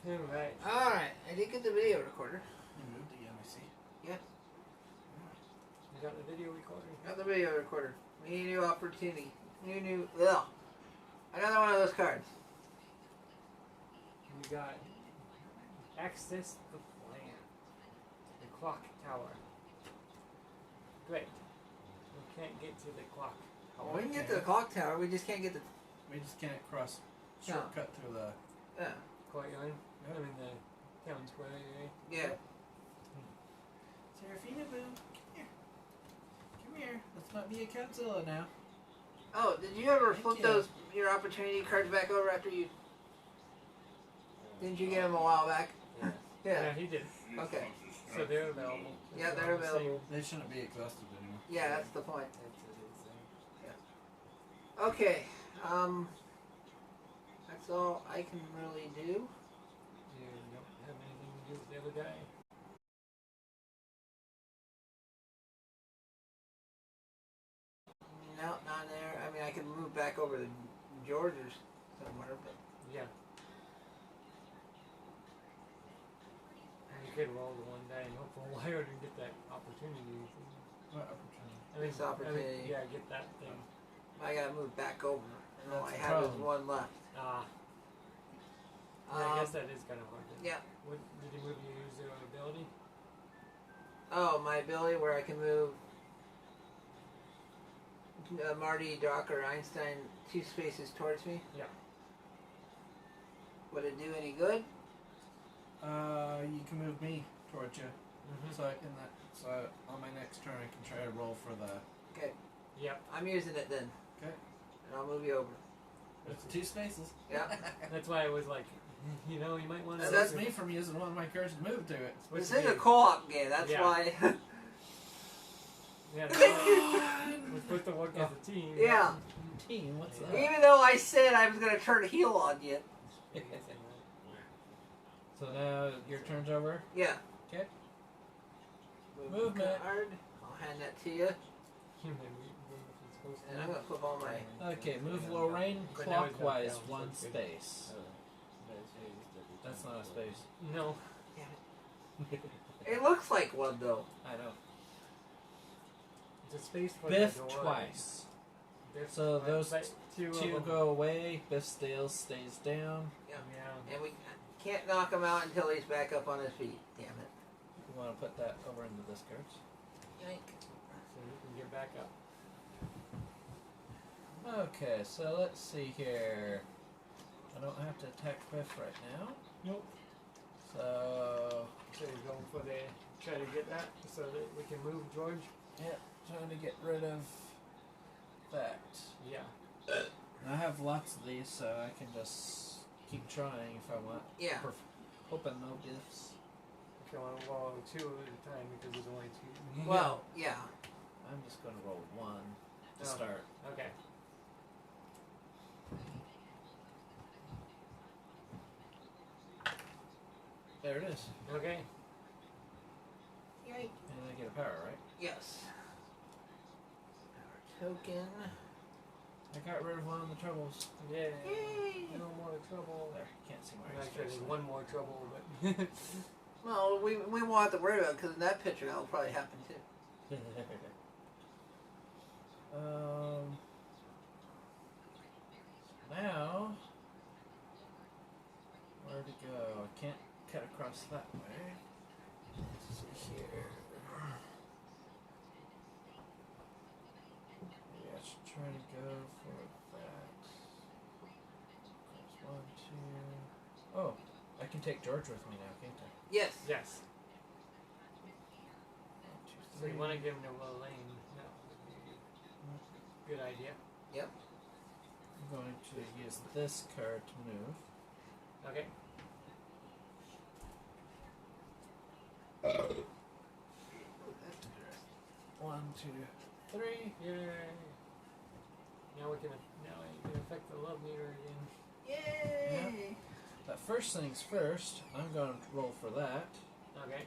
Alright. Alright, I did get the video recorder. You moved again, I see. You got the video recording? Got the video recorder. We need a new opportunity. New, ugh. Another one of those cards. You got access the plan. The clock tower. Great. We can't get to the clock tower. We can get to the clock tower, we just can't get the. We just can't cross shortcut through the. Yeah. Courtyard. I mean the town square area. Yeah. Serafina Boo, come here. Come here. Let's not be a Godzilla now. Oh, did you ever Thank flip you. those your opportunity cards back over after you? Didn't you get them a while back? Yeah. Yeah. He did. You're Okay. supposed to So they're available. Yeah, It's they're all the same. available. They shouldn't be exhausted anymore. Yeah, that's the point. That's what it's saying. Okay. That's all I can really do. You don't have anything to do with the other guy. No, not there. I mean, I can move back over to George's somewhere, but Yeah. You could roll the one die and hope for a while to get that opportunity. What opportunity? This opportunity. Yeah, get that thing. I gotta move back over. And all I That's the have is problem. one left. Yeah, I guess that is kind of hard. Yeah. What did he move you use your ability? Oh, my ability where I can move Marty, Doc, or Einstein 2 spaces towards me. Yeah. Would it do any good? You can move me towards you. Mm-hmm. So on my next turn I can try to roll for the. Okay, Yep. I'm using it then. Okay. And I'll move you over. It's 2 spaces. Yeah. That's why I was like, you know, you might want to. That's me from using one of my cards to move to it. This is a co-op game, that's Yeah. why. Yeah. We're supposed to work as a team. Yeah. Team, what's that? Even though I said I was gonna turn heel on you. So now your turn's over. Yeah. Okay. Move Movement. card. I'll hand that to you. And I'm gonna flip all my. Okay, move Lorraine But now he's got clockwise down, so 1 it's good. space. That's not a space. No. It looks like one though. I know. It's a space for Biff the door. twice. Biff So twice, those but two of Two them. go away. Biff stays down. Yeah. And we can't knock him out until he's back up on his feet. Damn it. You want to put that over in the discards. Yank. So you can get back up. Okay, so let's see here. I don't have to attack Biff right now. Nope. So, So you're going for the try to get that so that we can move George. yeah, trying to get rid of that. Yeah. I have lots of these, so I can just keep trying if I want. Yeah. Hoping no Biffs. If you want to roll 2 at a time because there's only 2. Well, yeah. I'm just going to roll 1 to Oh. start. Okay. There it is. Okay. Yank. And I get a power, right? Yes. Power token. I got rid of one of the troubles. Yeah. Yay! No more trouble. There, can't see my Actually, space. there's one more trouble, but Well, we won't have to worry about it because in that picture that'll probably happen too. Now, where to go? I can't cut across that way. Let's see here. Maybe I should try to go for that. There's 1, 2. Oh, I can take George with me now, can't I? Yes. yes. 1, 2, 3. So you want to give him a little lane. That would be a good idea. I'm going to use this card to move. Okay. That's interesting. 1, 2, 3. Yay. Now we can affect the love meter again. Yay! But first things first, I'm going to roll for that. Okay.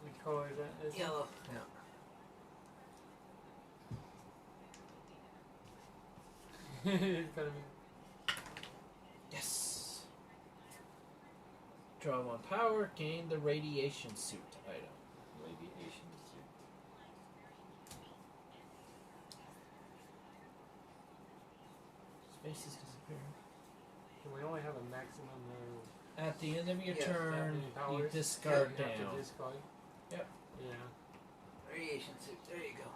Which color is that? This one? Yellow. Yeah. It's gonna be. Yes! Draw 1 power, gain the radiation suit item. Radiation suit. Spaces disappear. Can we only have a maximum of At the end of your Yes, that turn, many you powers? discard You have down. to discard? Yep. Yeah. Radiation suit. There you go.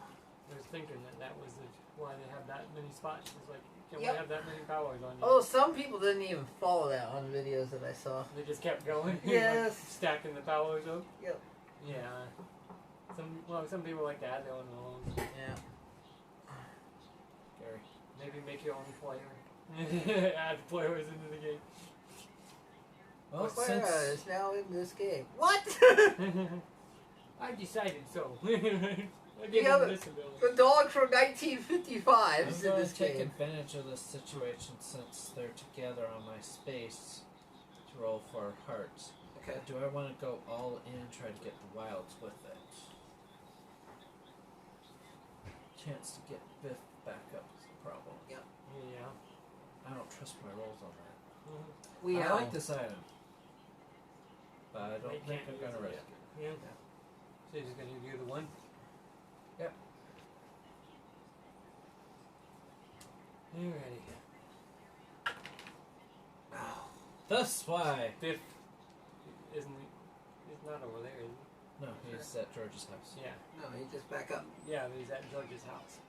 I was thinking that was why they have that many spots. It's like, can Yep. we have that many powers on you? Oh, some people didn't even follow that on videos that I saw. They just kept going. Yes. Like stacking the powers up. Yep. Yeah. Some people like to add their own rules. Yeah. Gary. Maybe make your own player. Add players into the game. Well, Clara since is now in this game. What? I decided so. I The gave other- him this ability. The dog from 1955 I'm is in going this to take game. advantage of this situation since they're together on my space to roll for hearts. Okay. Do I want to go all in and try to get the wilds with it? Chance to get Biff back up is the problem. Yeah. I don't trust my rolls on that. We I know. like this item, but I don't They think can't I'm going to use it risk it. Yeah. So you're just gonna do the one? Yep. Alrighty. Oh, That's why. Biff isn't he? He's not over there, is No, he's at George's house. he? Yeah. no, he just back up. Yeah, but he's at George's house.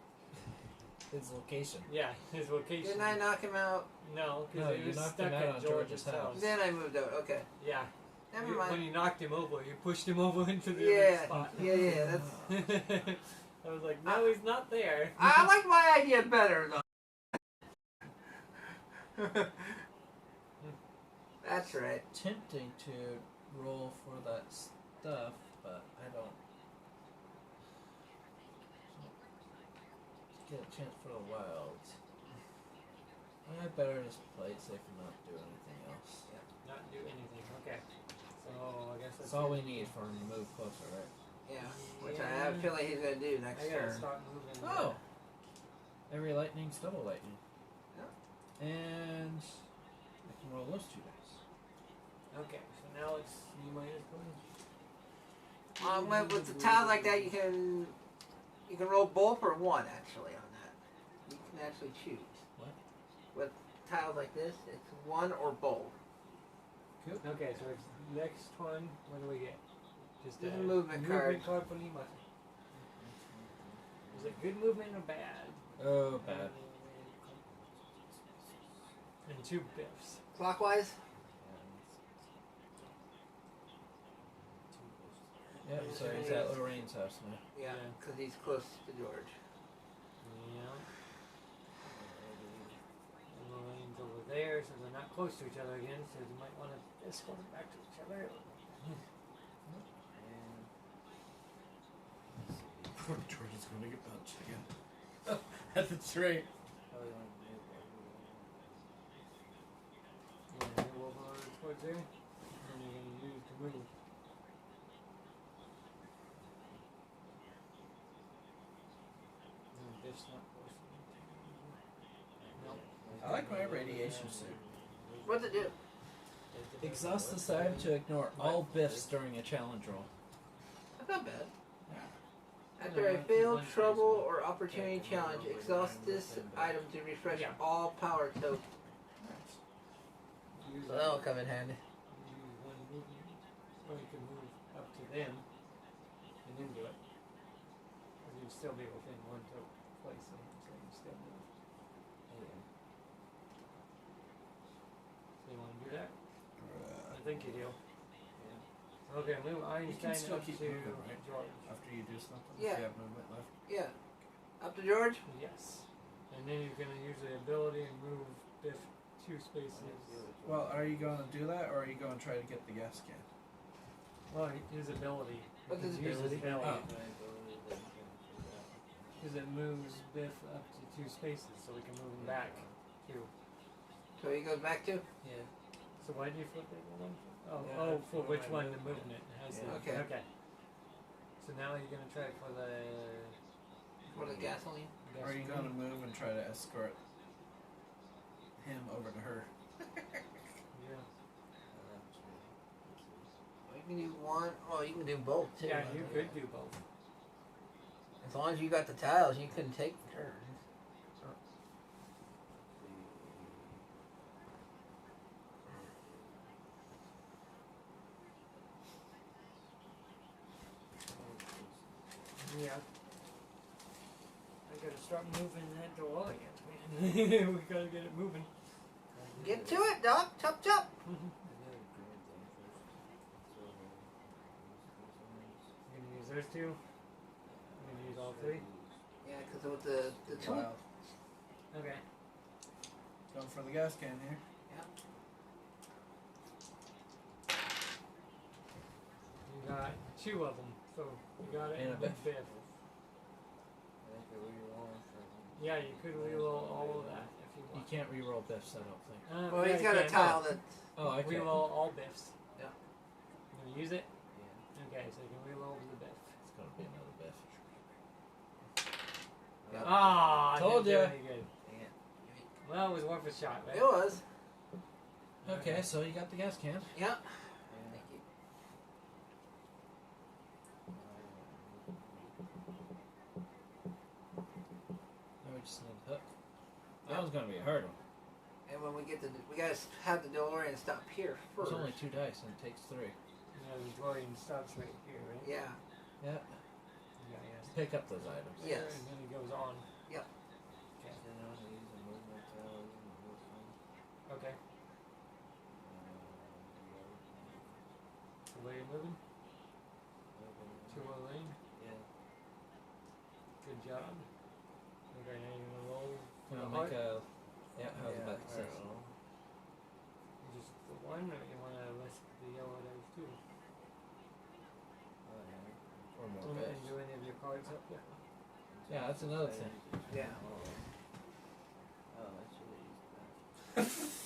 His location. Yeah, his location. Didn't I knock him out? No, because No, he you was knocked stuck him out at on George's George's house. Then I moved out. Okay. Yeah. Never When mind. you knocked him over, you pushed him over into the Yeah. other spot. Yeah, that's. I was like, no, he's not there. I like my idea better though. That's right. Tempting to roll for that stuff, but I don't get a chance for the wilds. I better just play it safe and not do anything else. Not do anything. Okay. So I guess That's all we need for him to move closer, right? Yeah. Which I have a feeling he's gonna do next I gotta turn. start moving. Oh! Every lightning's double lightning. Yeah. And I can roll those 2 dice. Okay. So now it's you minus one. With the tiles like that, you can roll both or one actually on that. You can actually choose. What? With tiles like this, it's one or both. Okay, so it's next one. What do we get? Just This is a a movement card. for Lima. Is it good movement or bad? Oh, bad. And 2 biffs. Clockwise? Yep, so he's at Lorraine's house now. Yeah, Yeah. because he's close to George. Yeah. And Lorraine's over there, so they're not close to each other again, so you might want to escort them back to each other. Poor George is going to get punched again. At the train. Yeah, move over towards there. And you're going to use to move. No, Biff's not close. Nope. I like my radiation suit. What's it do? Exhaust this item to ignore all biffs during a challenge roll. That's not bad. After a failed, trouble, or opportunity challenge, exhaust this item to refresh Yeah. all power tokens. Use So that'll come in handy. use one movement, or you can move up to them and then do it. Because you'd still be within one place, so you still move. So you want to do that? I think you do. Okay, move Einstein still up keep to moving, right? George. After you do something? Yeah. If you have movement left. Yeah. Up to George? Yes. And then you're going to use the ability and move Biff 2 spaces. Well, are you going to do that, or are you going to try to get the gas can? Well, his ability. What's his Use ability? Because it moves Biff up to 2 spaces, so we can move him back 2. So he goes back to? Yeah. So why do you flip it one? Oh, Yeah, oh, that's for for which my one? The movement. movement has Yeah. the, Okay. okay. So now you're gonna try for the. For the gasoline? Or are you going to move and try to escort him over to her? Yeah. You can do one. Oh, you can do both too. Yeah, you could do both. As long as you got the tiles, you can take turns. Yeah. I gotta start moving that door again, man. We gotta get it moving. Get to it, Doc. Chop chop. You're gonna use those 2. You're gonna use all 3. Yeah, because with the two. Wow. Okay. Going for the gas can here. You got 2 of them, so you got it And in a the Biff. Biff. Yeah, you could reroll all of that if you You want. can't re-roll biffs, I don't think. Well, yeah, he's you got a can. tile that. Oh, I can. Reroll all Biffs. Yeah. You gonna use it? Okay, so you can reroll the Biff. It's going to be another biff. Ah, Told didn't ya. do any good. Well, it was worth a shot, right? It was. Okay, so you got the gas can. Yeah. Thank you. Now we just need the hook. That one's going to be a hard one. And when we get the, we gotta have the DeLorean stop here first. There's only 2 dice and it takes 3. Yeah, the drawing stops right here, right? Yeah. Yeah. Yeah, yes. Pick up those items. Yes. And then it goes on. Yep. Okay. So where you moving? To a lane? Good job. Okay, now you're gonna roll for the heart. Make a. Yeah, how's about the six? Just the one, or you wanna risk the yellow dice too? Or more And biffs. do any of your cards up yet? Yeah, that's another thing. Yeah. Oh, I should have used that.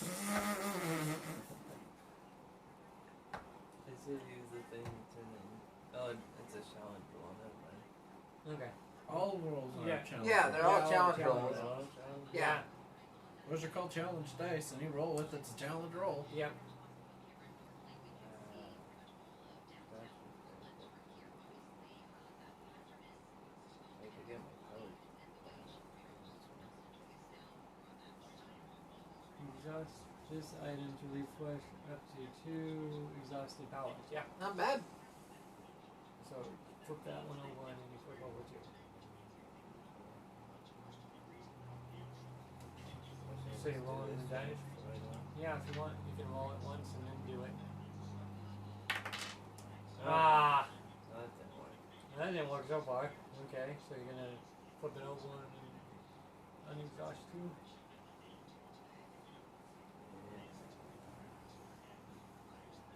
I should use the thing to turn in. Oh, it's a challenge roll, never mind. Okay. All rolls are Yeah. challenge. Yeah, they're all Yeah, all challenge challenge. rolls. Challenge? Yeah. Those are called challenge dice, and you roll with it's a challenge roll. Yep. I could get my code. Exhaust this item to refresh up to 2 exhausted powers. Yeah. Not bad. So flip that one over and then you flip over 2. So you're rolling the dice? Yeah, if you want, you can roll it once and then do it. Ah! That didn't work. That didn't work so far. Okay, so you're gonna flip it over and unexhaust 2.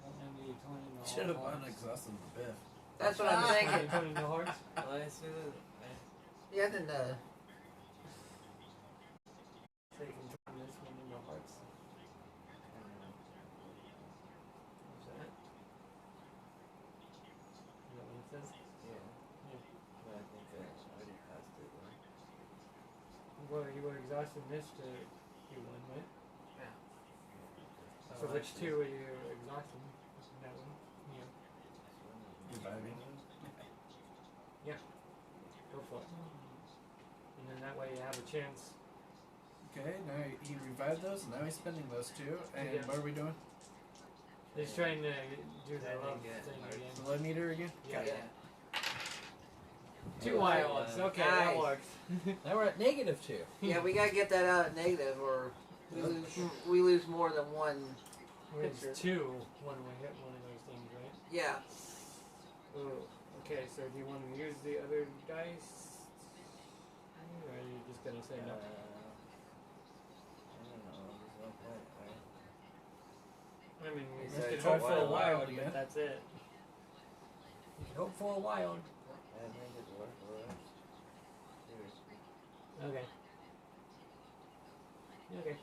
And the 20 no Should have hearts. unexhausted the biff. That's what I'm thinking. 20 no hearts. Well, I see that. Yeah, then So you can turn this one into hearts. What's that? Is that what it says? Yeah. Yeah. But I think I already passed it. Though. Well, you were exhausting this to do one, right? So Oh, which I see. 2 are you exhausting? That one? Yeah. Reviving. Go for it. And then that way you have a chance. Okay, now he revived those, and now he's spending those 2. And Yeah. what are we doing? He's trying to do the I love think, thing again. The low meter again? Yeah. Okay. 2 wilds. Okay, that Nice. works. Now we're at -2. yeah, we gotta get that out of negative, or we lose more than one. It's Picture. 2 when we hit one of those things, right? Yeah. Oh, okay, so do you want to use the other dice? Or are you just going to say no? I don't know. There's no point, right? I mean, you So can it's hope a for a wild wild, again. but that's it. You can hope for a wild. I think it worked for us. Seriously. Okay. Okay.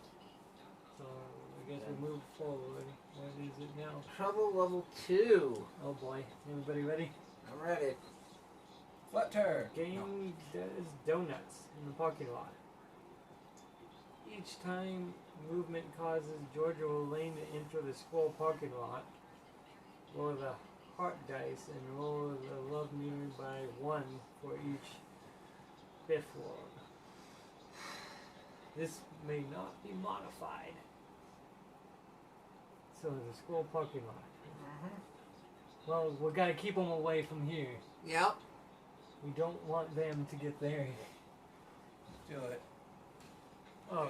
So, I guess we move forward. What is it now? Trouble level 2. Oh boy. Everybody ready? I'm ready. Flutter! Game does donuts in the parking lot. Each time movement causes Georgia or Lane to enter the school parking lot, roll the heart dice and roll the love meter by 1 for each fifth log. This may not be modified. So the school parking lot. Well, we gotta keep them away from here. Yep. We don't want them to get there. Do it. Oh,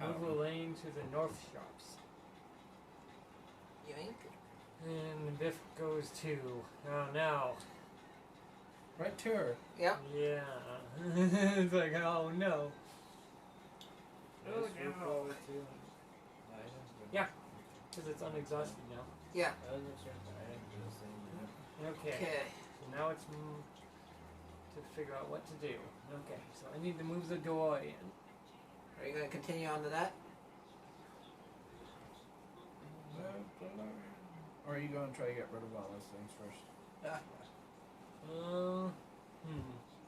Oh, move the lane to the north shops. Yoink. And Biff goes to. Oh no. right to her. Yep. Yeah. It's like, oh no. Oh Just move no. forward to items. but- Yeah. Because it's unexhausted now. Yeah. I wasn't sure if the items were the same. Okay. Okay. So now it's to figure out what to do. Okay. So I need to move the door in. Are you gonna continue on to that? Or are you going to try to get rid of all those things first?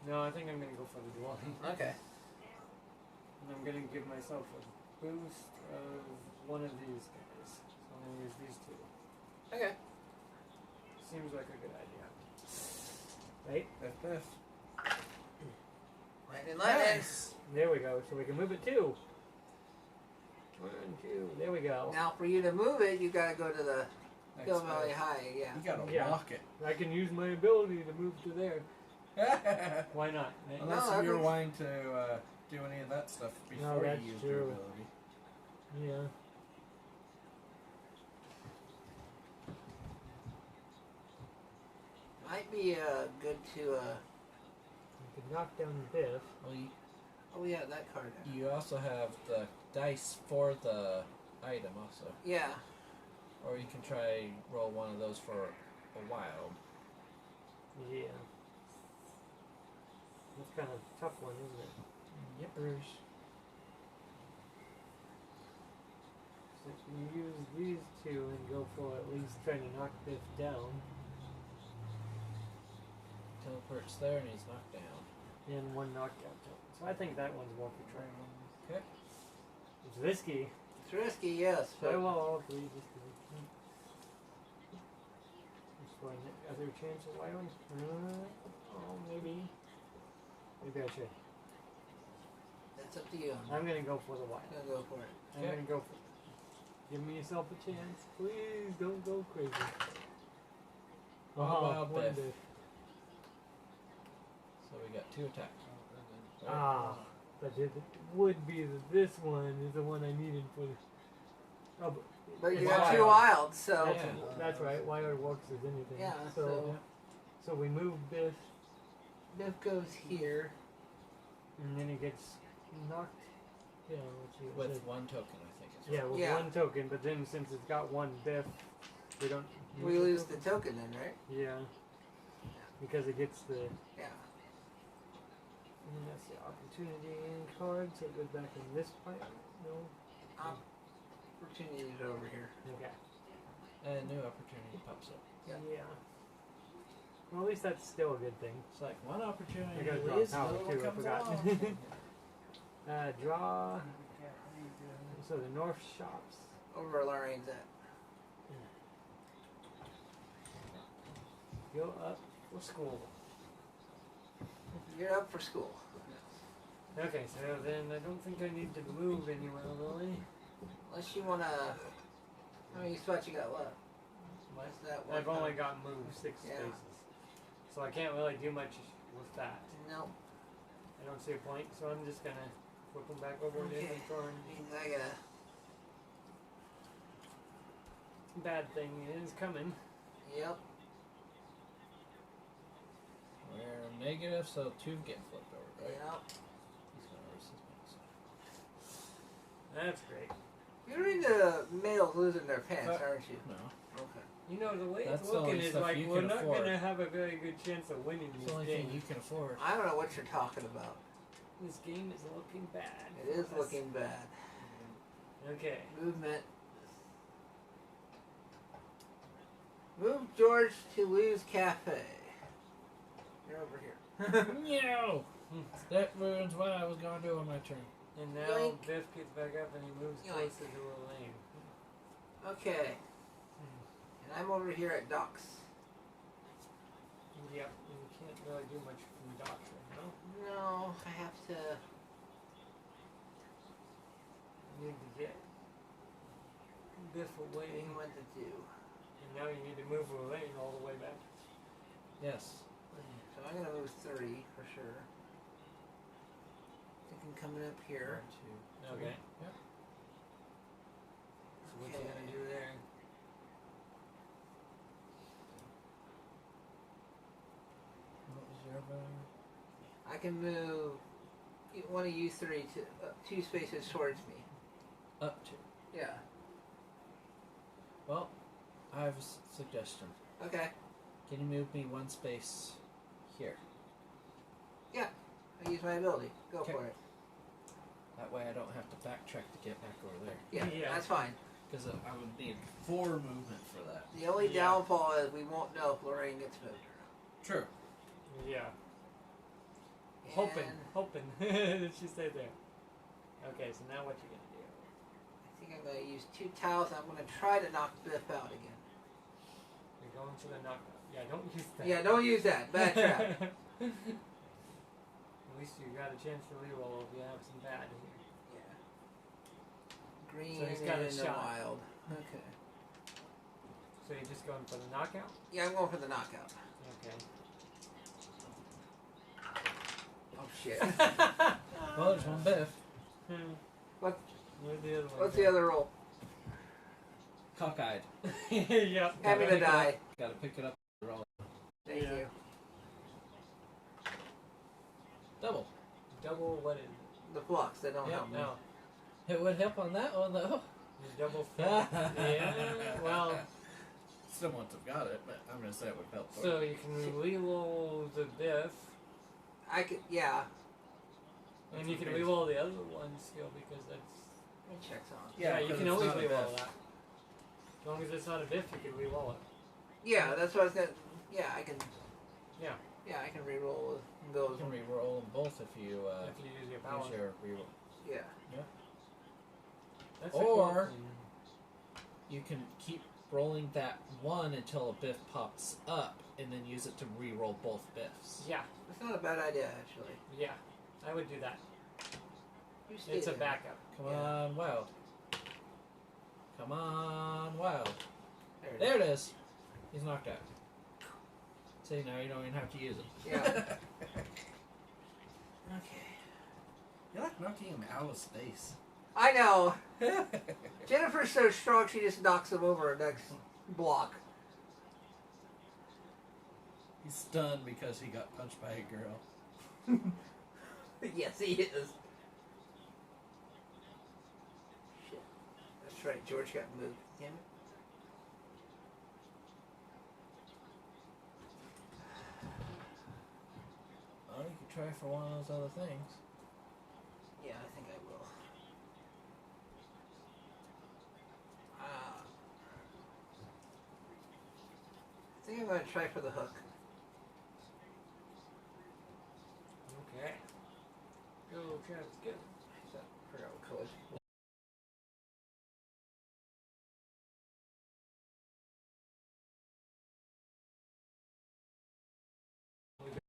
No, I think I'm gonna go for the door. Okay. And I'm gonna give myself a boost of one of these guys. So I'm gonna use these 2. Okay. Seems like a good idea. Right? Biff, biff. Lightning, lightning. Nice. There we go. So we can move it 2. 1, 2. There we go. Now, for you to move it, you gotta go to the Next Hill Valley phase. High. Yeah. You gotta Yeah. walk it. I can use my ability to move to there. Why not? Unless No, you're that's- wanting to do any of that stuff before that's you use true. your ability. Yeah. Might be good to. You can knock down Biff. Well, Oh, yeah, that card. you also have the dice for the item also. Yeah. Or you can try roll one of those for a wild. Yeah. That's kind of a tough one, isn't it? Yippers. So you use these 2 and go for at least trying to knock Biff down. Teleport's there and he's knocked down. And 1 knockdown token. So I think that one's worth a try. Okay. It's risky. It's risky, yes. So I But will all 3 just to just for other chance of wild. Oh, maybe. Maybe I should. that's up to you. I'm gonna go for the wild. I'm gonna go for it. I'm Okay. gonna go for it. Give me yourself a chance. Please don't go crazy. Wild one Biff. biff. So we got 2 attacks. Ah, but it would be that this one is the one I needed for. Oh, But you it's got 2 wild. wilds, so That's right. Wild works as anything. yeah. So, so we move Biff, Biff goes here. and then he gets knocked. Yeah, With 1 token, I think. Is yeah, with Yeah. 1 token. But then since it's got 1 Biff, we don't. We use lose the token then, right? Yeah. Because it gets the. Yeah. And that's the opportunity card, so it goes back in this pile. No. Opportunity is over here. Okay. And new opportunity pops up. Yeah. Well, at least that's still a good thing. It's like one opportunity. I gotta draw Liz power still too. I comes forgot. along. Draw. So the North Shops. Over Lorraine's at. Go up for school. You're up for school. Okay, so then I don't think I need to move anywhere really. Unless you wanna. How many spots you got left? What's that one? I've only got moved 6 Yeah. spaces. So I can't really do much with that. No. I don't see a point, so I'm just gonna flip them back over to Okay. inventory. Means I gotta. Bad thing is coming. Yep. We're negative, so 2 get flipped over, right? Yep. He's gonna raise his points. That's great. You're into males losing their pants, aren't you? No. Okay. You know, the way That's it's the looking only is stuff like you we're can not afford. gonna have a very good chance of winning It's this the only game. thing you can afford. I don't know what you're talking about. This game is looking bad. It is for us. looking bad. Okay. Movement. Move George to Lou's Cafe. You're over here. No! That ruins what I was gonna do on my turn. And now Yoink. Biff gets back up and he moves Yoink. closer to Elaine. Okay. And I'm over here at Docks. Yep. And you can't really do much from doctor, no? No, I have to. You need to get Biff away. Thinking what to do. And now you need to move Elaine all the way back. Yes. So I'm gonna move 3 for sure. Thinking coming up here. 1, 2, 3. Okay. Yep. So what you gonna do there? What was your value? I can move one of you 3 to 2 spaces towards me. Up to. Yeah. Well, I have a suggestion. Okay. Can you move me 1 space here? I use my ability. Go Okay. for it. That way I don't have to backtrack to get back over there. Yeah, Yeah. that's fine. Because I would need 4 movement for that. The only Yeah. downfall is we won't know if Lorraine gets moved around. True. Yeah. And Hoping. Did she stay there? Okay, so now what you gonna do? I think I'm going to use 2 tiles. I'm going to try to knock Biff out again. You're going for the knockout. Yeah, don't use that. Yeah, don't use that. Bad trap. At least you got a chance to reroll if you have some bad here. Yeah. Green So he's got a and the shot. wild. Okay. So you're just going for the knockout? Yeah, I'm going for the knockout. Okay. Oh, shit. Well, there's 1 Biff. What- Where's the other one? What's the other roll? Cockeyed. Yep. Hand me the pick it up. die. Gotta pick it up and roll. Thank Yeah. you. Double. Double what is it? The blocks, they don't Yep. help me. No. It would help on that one though. You double yeah. Well, Still wouldn't have got it, but I'm gonna say it would help. for so it. you can reroll the Biff, I could, yeah. and you can amazing. reroll the other one still because that's Let me check on. yeah. You 'cause can it's always not a reroll Biff. that. As long as it's not a Biff, you can reroll it. Yeah, that's what I was going to. Yeah, I can. Yeah. Yeah, I can re-roll with You those. can re-roll them both if you If you use your power. use your re-roll. Yeah. That's a cool Or- thing. You can keep rolling that 1 until a Biff pops up, and then use it to re-roll both Biffs. Yeah. That's not a bad idea, actually. Yeah. I would do that. You stay It's a there. backup. Come Yeah. on, Wild. Come on, Wild. There it is. There it is. He's knocked out. See, now you don't even have to use it. Yeah. Okay. You're like knocking him out of space. I know. Jennifer's so strong she just knocks him over the next block. He's stunned because he got punched by a girl. Yes, he is. Shit. That's right, George got moved. Damn it. Oh, you could try for one of those other things. Yeah, I think I will. I think I'm going to try for the hook. Okay. Go, Travis, go. I forgot what color.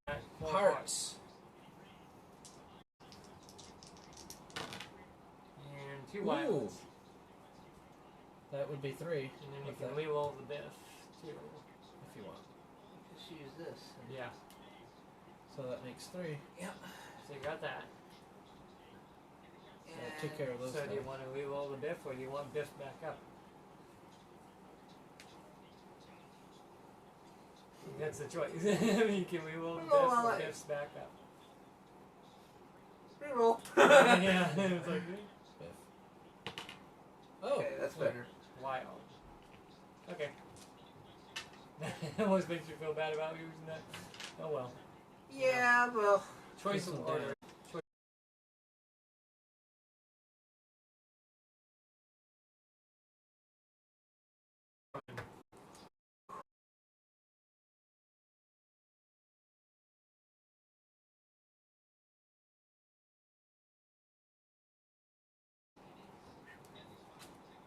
Back, four Hearts. And 2 Ooh. wilds. That would be 3. And then you with can that, reroll the biff, too. if you want. Just use this. Yeah. So that makes 3. Yep. So you got that. So I took care of those So do you guys. want to reroll the biff or do you want biff back up? That's the choice. You can reroll the biff Reroll or it. biff's back up. Reroll. Yeah, it's like, Biff. Oh, Okay, that's yeah. better. wild. Okay. Almost makes you feel bad about using that. Oh well. Yeah, well. Choice This of one order. down.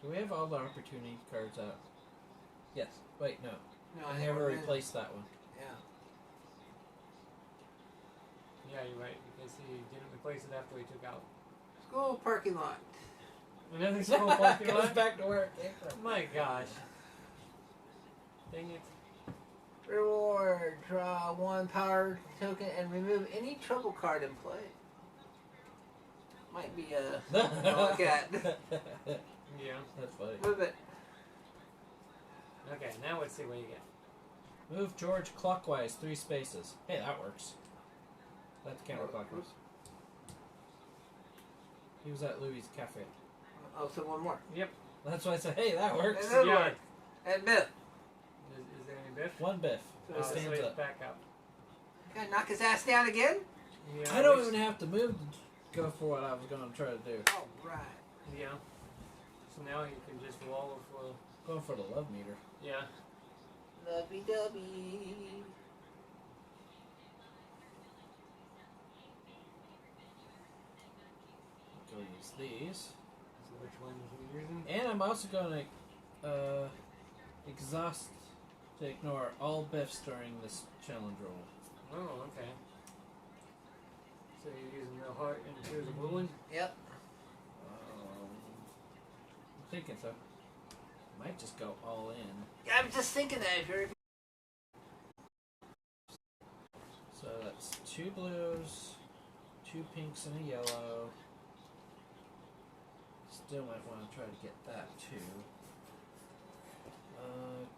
Do we have all the opportunity cards out? Yes. Wait, no. No, I think never we're in. replaced that one. Yeah. Yeah, you're right, because he didn't replace it after he took out. School parking lot. Another school parking Goes lot? back to where it came from. My gosh. Dang it. Reward. Draw 1 power token and remove any trouble card in play. Might be a look at. Yeah. That's funny. Move it. Okay, now let's see what you get. Move George clockwise 3 spaces. Hey, that works. That's counterclockwise. He was at Louis' Cafe. Oh, so one more. Yep. That's why I said, hey, that works. And then Yeah. one. And Biff. Is there any biff? 1 biff. So He it's So stands he's up. back up. Gonna knock his ass down again? Yeah, I don't which- even have to move to go for what I was going to try to do. Alright. Yeah. So now you can just roll for. Going for the love meter. Yeah. Lovey dovey. Go use these. So which one are you using? And I'm also going to exhaust to ignore all biffs during this challenge roll. Oh, okay. So you're using the heart and choose a blue one? Yep. I'm thinking so. Might just go all in. I'm just thinking that if you're. So that's 2 blues, 2 pinks, and a yellow. Still might want to try to get that too.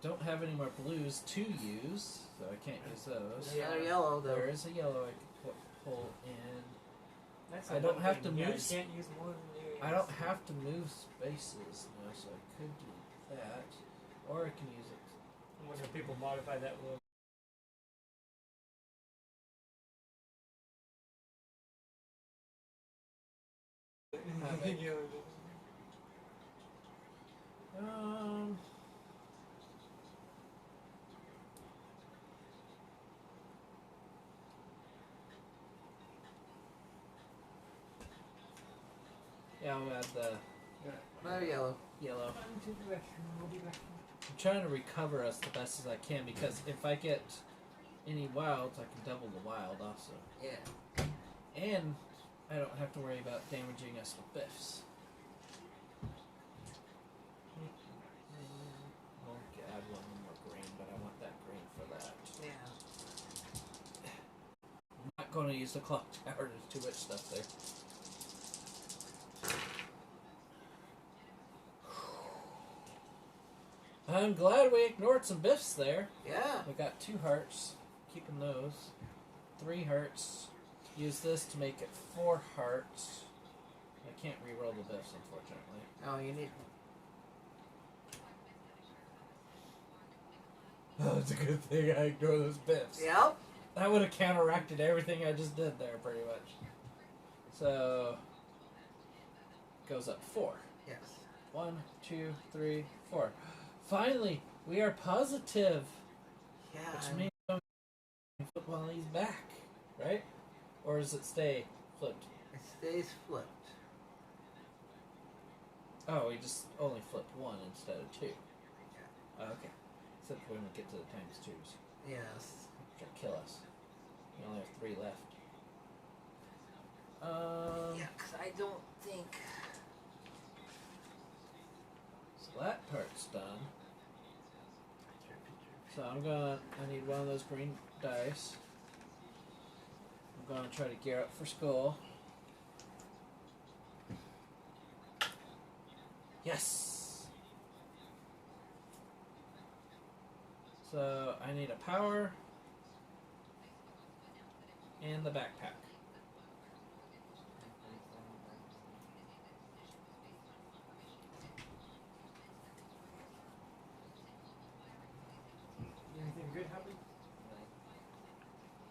Don't have any more blues to use, so I can't use those. The other yellow, though. There is a yellow I could pull in. That's I the don't one have thing. to Yeah, move you can't use more than you I don't have to move spaces now, so I could do that. Or I can use it. I wonder if people modify that rule. Um. Yeah, I'll add the Another yellow. yellow. We'll be back. I'm trying to recover us the best as I can because if I get any wilds, I can double the wild also. Yeah. And I don't have to worry about damaging us with biffs. I'll add 1 more green, but I want that green for that. Yeah. going to use the clock tower. There's too much stuff there. I'm glad we ignored some biffs there. Yeah. We got 2 hearts. Keeping those. 3 hearts. Use this to make it 4 hearts. I can't re-roll the biffs, unfortunately. Oh, you need. Oh, it's a good thing I ignore those biffs. Yep. That would have counteracted everything I just did there, pretty much. So, goes up 4. Yes. 1, 2, 3, 4. Finally, we are positive, Yeah. which means I'm flip while he's back, right? Or does it stay flipped? It stays flipped. Oh, we just only flipped 1 instead of 2. Oh, okay. Except when we get to the times 2s. Yes. Which will kill us. We only have 3 left. Yeah, because I don't think. So that part's done. So I need one of those green dice. I'm gonna try to gear up for school. Yes! So I need a power and the backpack. Anything good happen?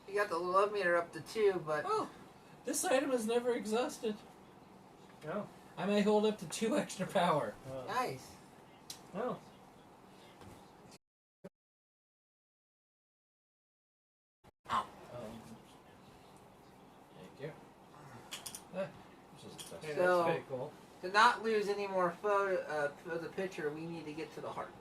You got the love meter up to 2, but. Oh! This item is never exhausted. No. I may hold up to 2 extra power. Nice. No. Thank you. Which is a Hey, test. So- that's pretty cool. To not lose any more photo for the picture, we need to get to the hearts.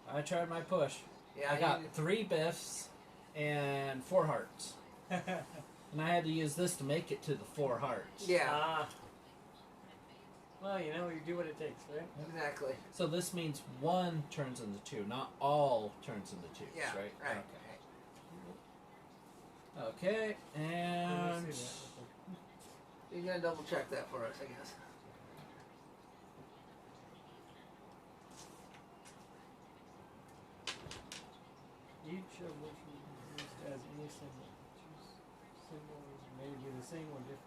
I tried my push. Yeah. I got need 3 biffs and 4 hearts. And I had to use this to make it to the 4 hearts. to- yeah. Ah. Well, you know, you do what it takes, right? Exactly. So this means 1 turns into 2, not all turns into 2s, Yeah. right? Right. Okay. Okay, Let me and see that. You're gonna double check that for us, I guess. Each of which will be used as any symbol. Choose symbols may be the same or different.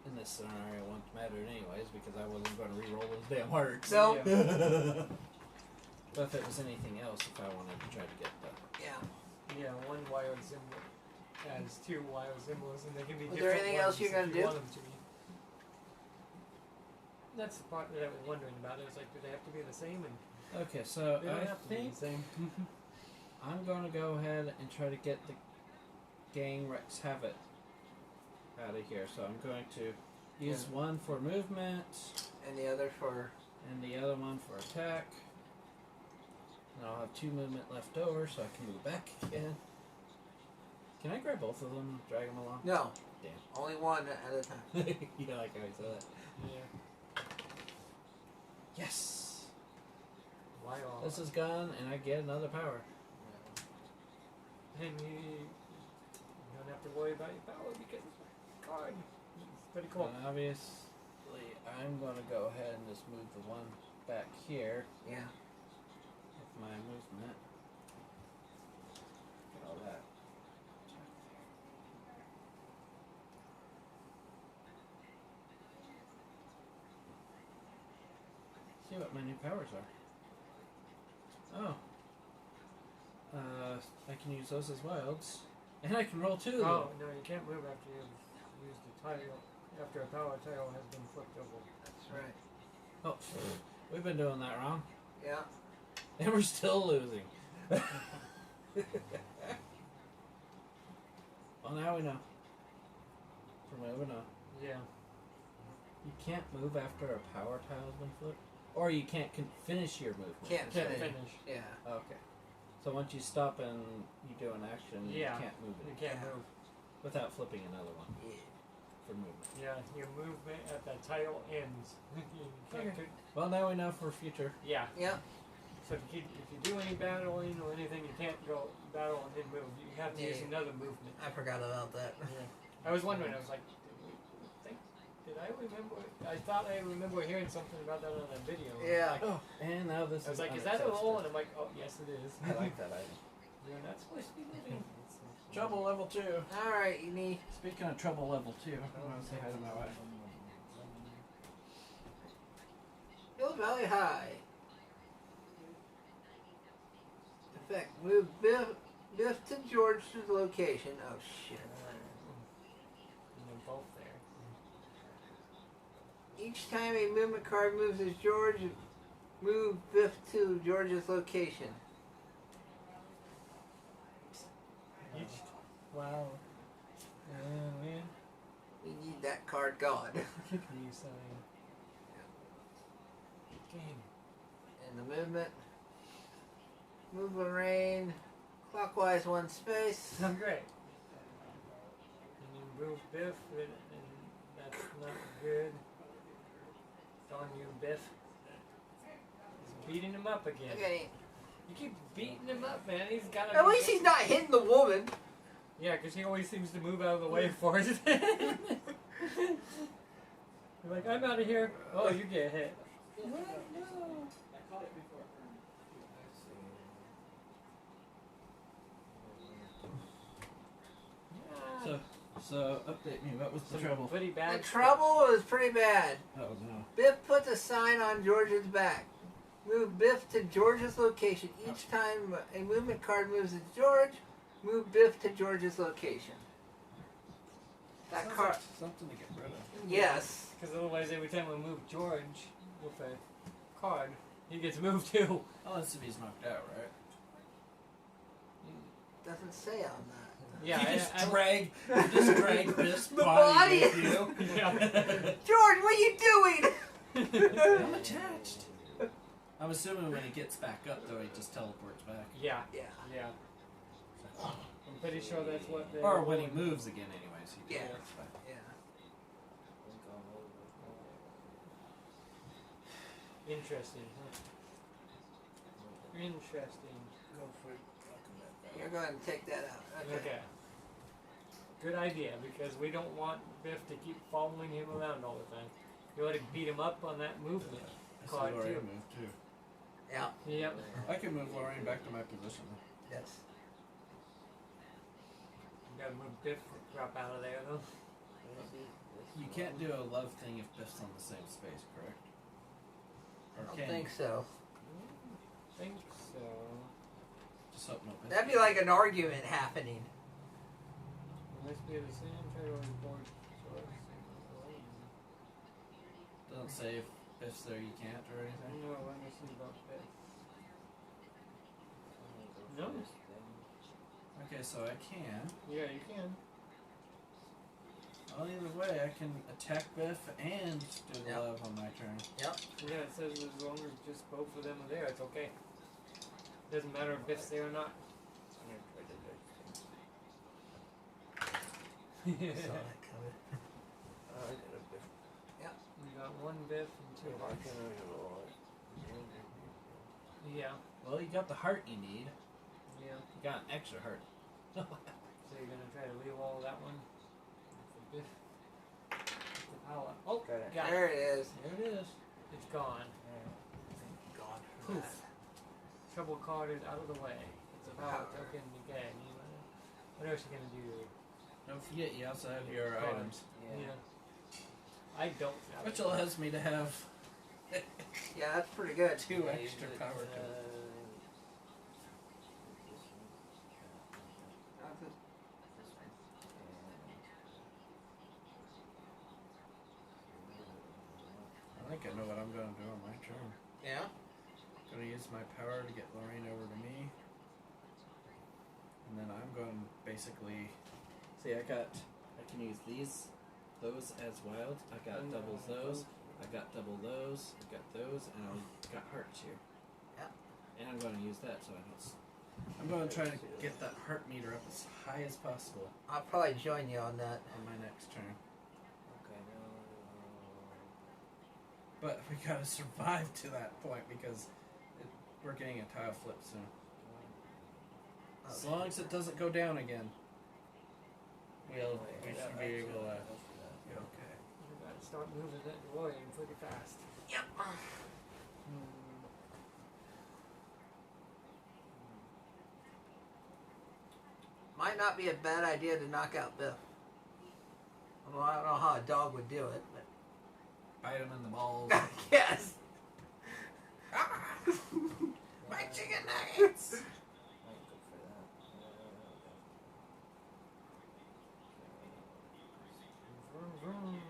in this scenario, it wouldn't matter anyways because I wasn't going to re-roll those damn hearts. So. Yeah. But if it was anything else, if I wanted to try to get the Yeah. Yeah, one wild symbol has 2 wild symbols, and they can be Was there different anything else ones you're gonna if you do? want them to be. That's the part that I was wondering about. It was like, do they have to be the same? And Okay, so they don't I have to be think the same. I'm going to go ahead and try to get the gang Rex Havoc out of here. So I'm going to use one for movement And the other for. and the other one for attack. And I'll have 2 movement left over so I can move back again. Can I grab both of them and drag them along? No. Damn. Only one at a time. You know, like how I said that. Yeah. Yes! Wild. This is gone and I get another power. And you don't have to worry about your power because it's a card. It's pretty cool. And obviously, I'm going to go ahead and just move the one back here Yeah. with my movement. Get all that. See what my new powers are. Oh. I can use those as wilds. And I can roll 2 of them. Oh, no, you can't move after you've used the tile. After a power tile has been flipped over. That's right. Oh, we've been doing that wrong. Yeah. And we're still losing. Well, now we know. From moving on. Yeah. You can't move after a power tile's been flipped? Or you can't finish your movement. Can't Can't finish. finish. Yeah. Okay. So once you stop and you do an action, Yeah. you can't move You it can't Yeah. move. without flipping another one. Yeah. for movement. Yeah, your movement at the title ends. You can't Okay. Well, now we know for future. yeah. Yep. So if you do any battling or anything, you can't go battle and then move. You have to use Yeah. another movement. I forgot about that. I was wondering. I was like, did I remember? I thought I remember hearing something about that on a video. Yeah. Oh, and now this I was is like, is that a unaccepted. roll? And I'm like, oh, yes, it is. I like that item. You're not supposed to be moving. Trouble level 2. All right, you need. Speaking of trouble level 2, I want to say hi to my wife. Hill Valley High. Effect. Move Biff to George's location. Oh shit. And they're both there. Each time a movement card moves as George, move Biff to George's location. Wow. Man. We need that card gone. You sign. Game. And the movement. Move Lorraine clockwise 1 space. Oh, great. And you move Biff, and that's not good. It's on you, Biff. He's beating him up again. Okay. You keep beating him up, man. He's got At least he's not hitting the woman. Yeah, because he always seems to move out of the way for it. You're like, I'm out of here. Oh, you get hit. What? No. Yeah. So update me. What was the Some trouble? pretty bad The trouble was pretty bad. Oh no. Biff puts a sign on George's back. Move Biff to George's location. Each time a movement card moves as George, move Biff to George's location. That Sounds card. like something to get rid of. Yes. Because otherwise, every time we move George with a card, he gets moved too. Unless if he's knocked out, right? Doesn't say on that. Yeah, you just I- drag this The body body. with you. Yeah. George, what are you doing? I'm attached. I'm assuming when he gets back up, though, he just teleports back. Yeah, Yeah. yeah. I'm pretty sure that's what they. Or when he moves again, anyways. He Yeah. teleports back. Yeah. Interesting. Huh? Interesting. Go for it. You're going to take that out. Okay. Okay. Good idea, because we don't want Biff to keep following him around all the time. You want to beat him up on that movement. I Card, see Lorraine too. move, too. Yeah. Yep. I can move Lorraine back to my position. Yes. You gotta move Biff, drop out of there though. You can't do a love thing if Biff's on the same space, correct? Or I don't can think you? so. Think so. Just hope no Biff. That'd be like an argument happening. It must be the same title report. Doesn't say if Biff's there you can't or anything. No, let me see about Biff. No. Okay, so I can. Yeah, you can. Well, either way, I can attack Biff and do the Yep. love on my turn. Yeah, it says as long as just both of them are there, it's okay. Doesn't matter if Biff's there or not. Saw that coming. I got a bit. You got one Biff and two I hearts. can roll it. Yeah, Well, you got the heart you need. yeah. You got an extra heart. So you're gonna try to re-roll that one for Biff. The power. Oh, Got it. got it. There it is. There it is. It's gone. Gone. Poof. Trouble card is out of the way. It's a power Power. token again. What else you gonna do? Don't forget, you also have your Cards. items. Yeah. I don't have Which it. allows me to have Yeah, that's pretty good. 2 extra power tokens. I think I know what I'm going to do on my turn. Yeah. Going to use my power to get Lorraine over to me. And then I'm going to basically... See, I can use those as wild. I got doubles those. I got double those. I got those. And I got hearts here. Yeah. And I'm going to use that so I don't... I'm going to try to get that heart meter up as high as possible I'll probably join you on that. on my next turn. but we gotta survive to that point because we're getting a tile flip soon. As long as it doesn't go down again, we should be able to. Be okay. We gotta start moving that DeLorean pretty fast. Yep. Might not be a bad idea to knock out Biff. Well, I don't know how a dog would do it, but Bite him in the balls. yes. My chicken nuggets. Might go for that. Vroom, vroom.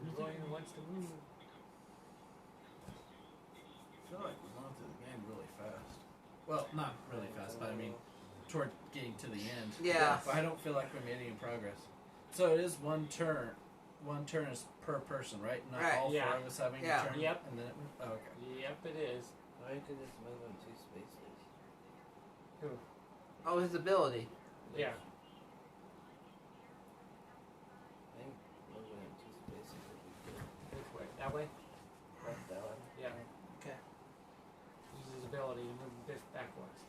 DeLorean wants to move. I feel like we're going through the game really fast. Well, not really fast, but I mean, toward getting to the end. Yeah. But I don't feel like we're making any progress. So it is one turn. One turn is per person, right? Not Right, all yeah. four of us having Yeah. a turn. Yep. And then it moves. Oh, okay. Yep, it is. Or you could just move in 2 spaces. Who? Oh, his ability. Yeah. I think moving in 2 spaces would be good. Which way? That way? Like that one. Yeah. Okay. Use his ability to move Biff backwards.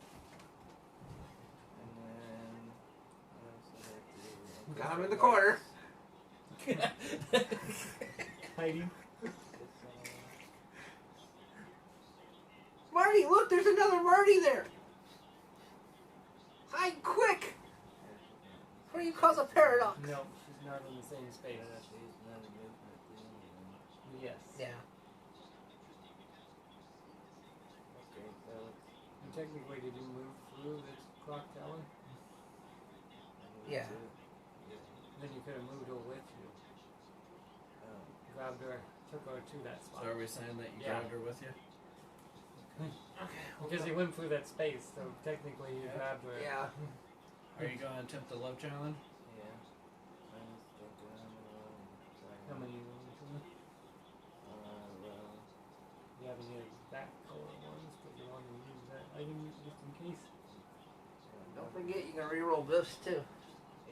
And then what else did I do? Got him in the corner. Hiding. Marty, look, there's another Marty there. Hide quick. What do you call a paradox? No, she's not in the same space. I have to use another movement thing. Yes. Yeah. Okay, so And technically, did you move through this clock tower? Yeah. Then you could have moved her with you. Oh. Grabbed her, took her to that spot. So are we saying that you Yeah. grabbed her with you? Okay. Because he went through that space, so technically you Yeah. grabbed her. Yeah. Are you going to attempt the love challenge? Yeah. I'm still doing How many you want to do? well, You have any back color ones, but you want to use that item just in case. Don't forget you can reroll Biffs too.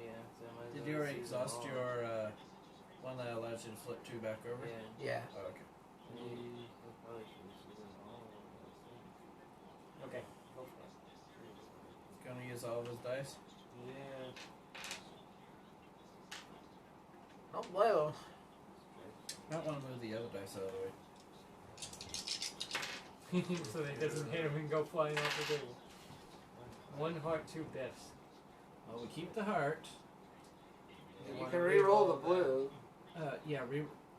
Yeah, so I might as Did well you already use them exhaust all. your one that allows you to flip 2 back over? Yeah. Yeah. Oh, okay. We probably should just use them all. I Okay, go for it. He's going to use all of his dice? Yeah. Don't blame him. Might want to move the other dice out of the way. So that it doesn't hit him and go flying off the table. 1 heart, 2 Biffs. Well, we keep the heart. You You wanna can reroll the that? blue. Yeah,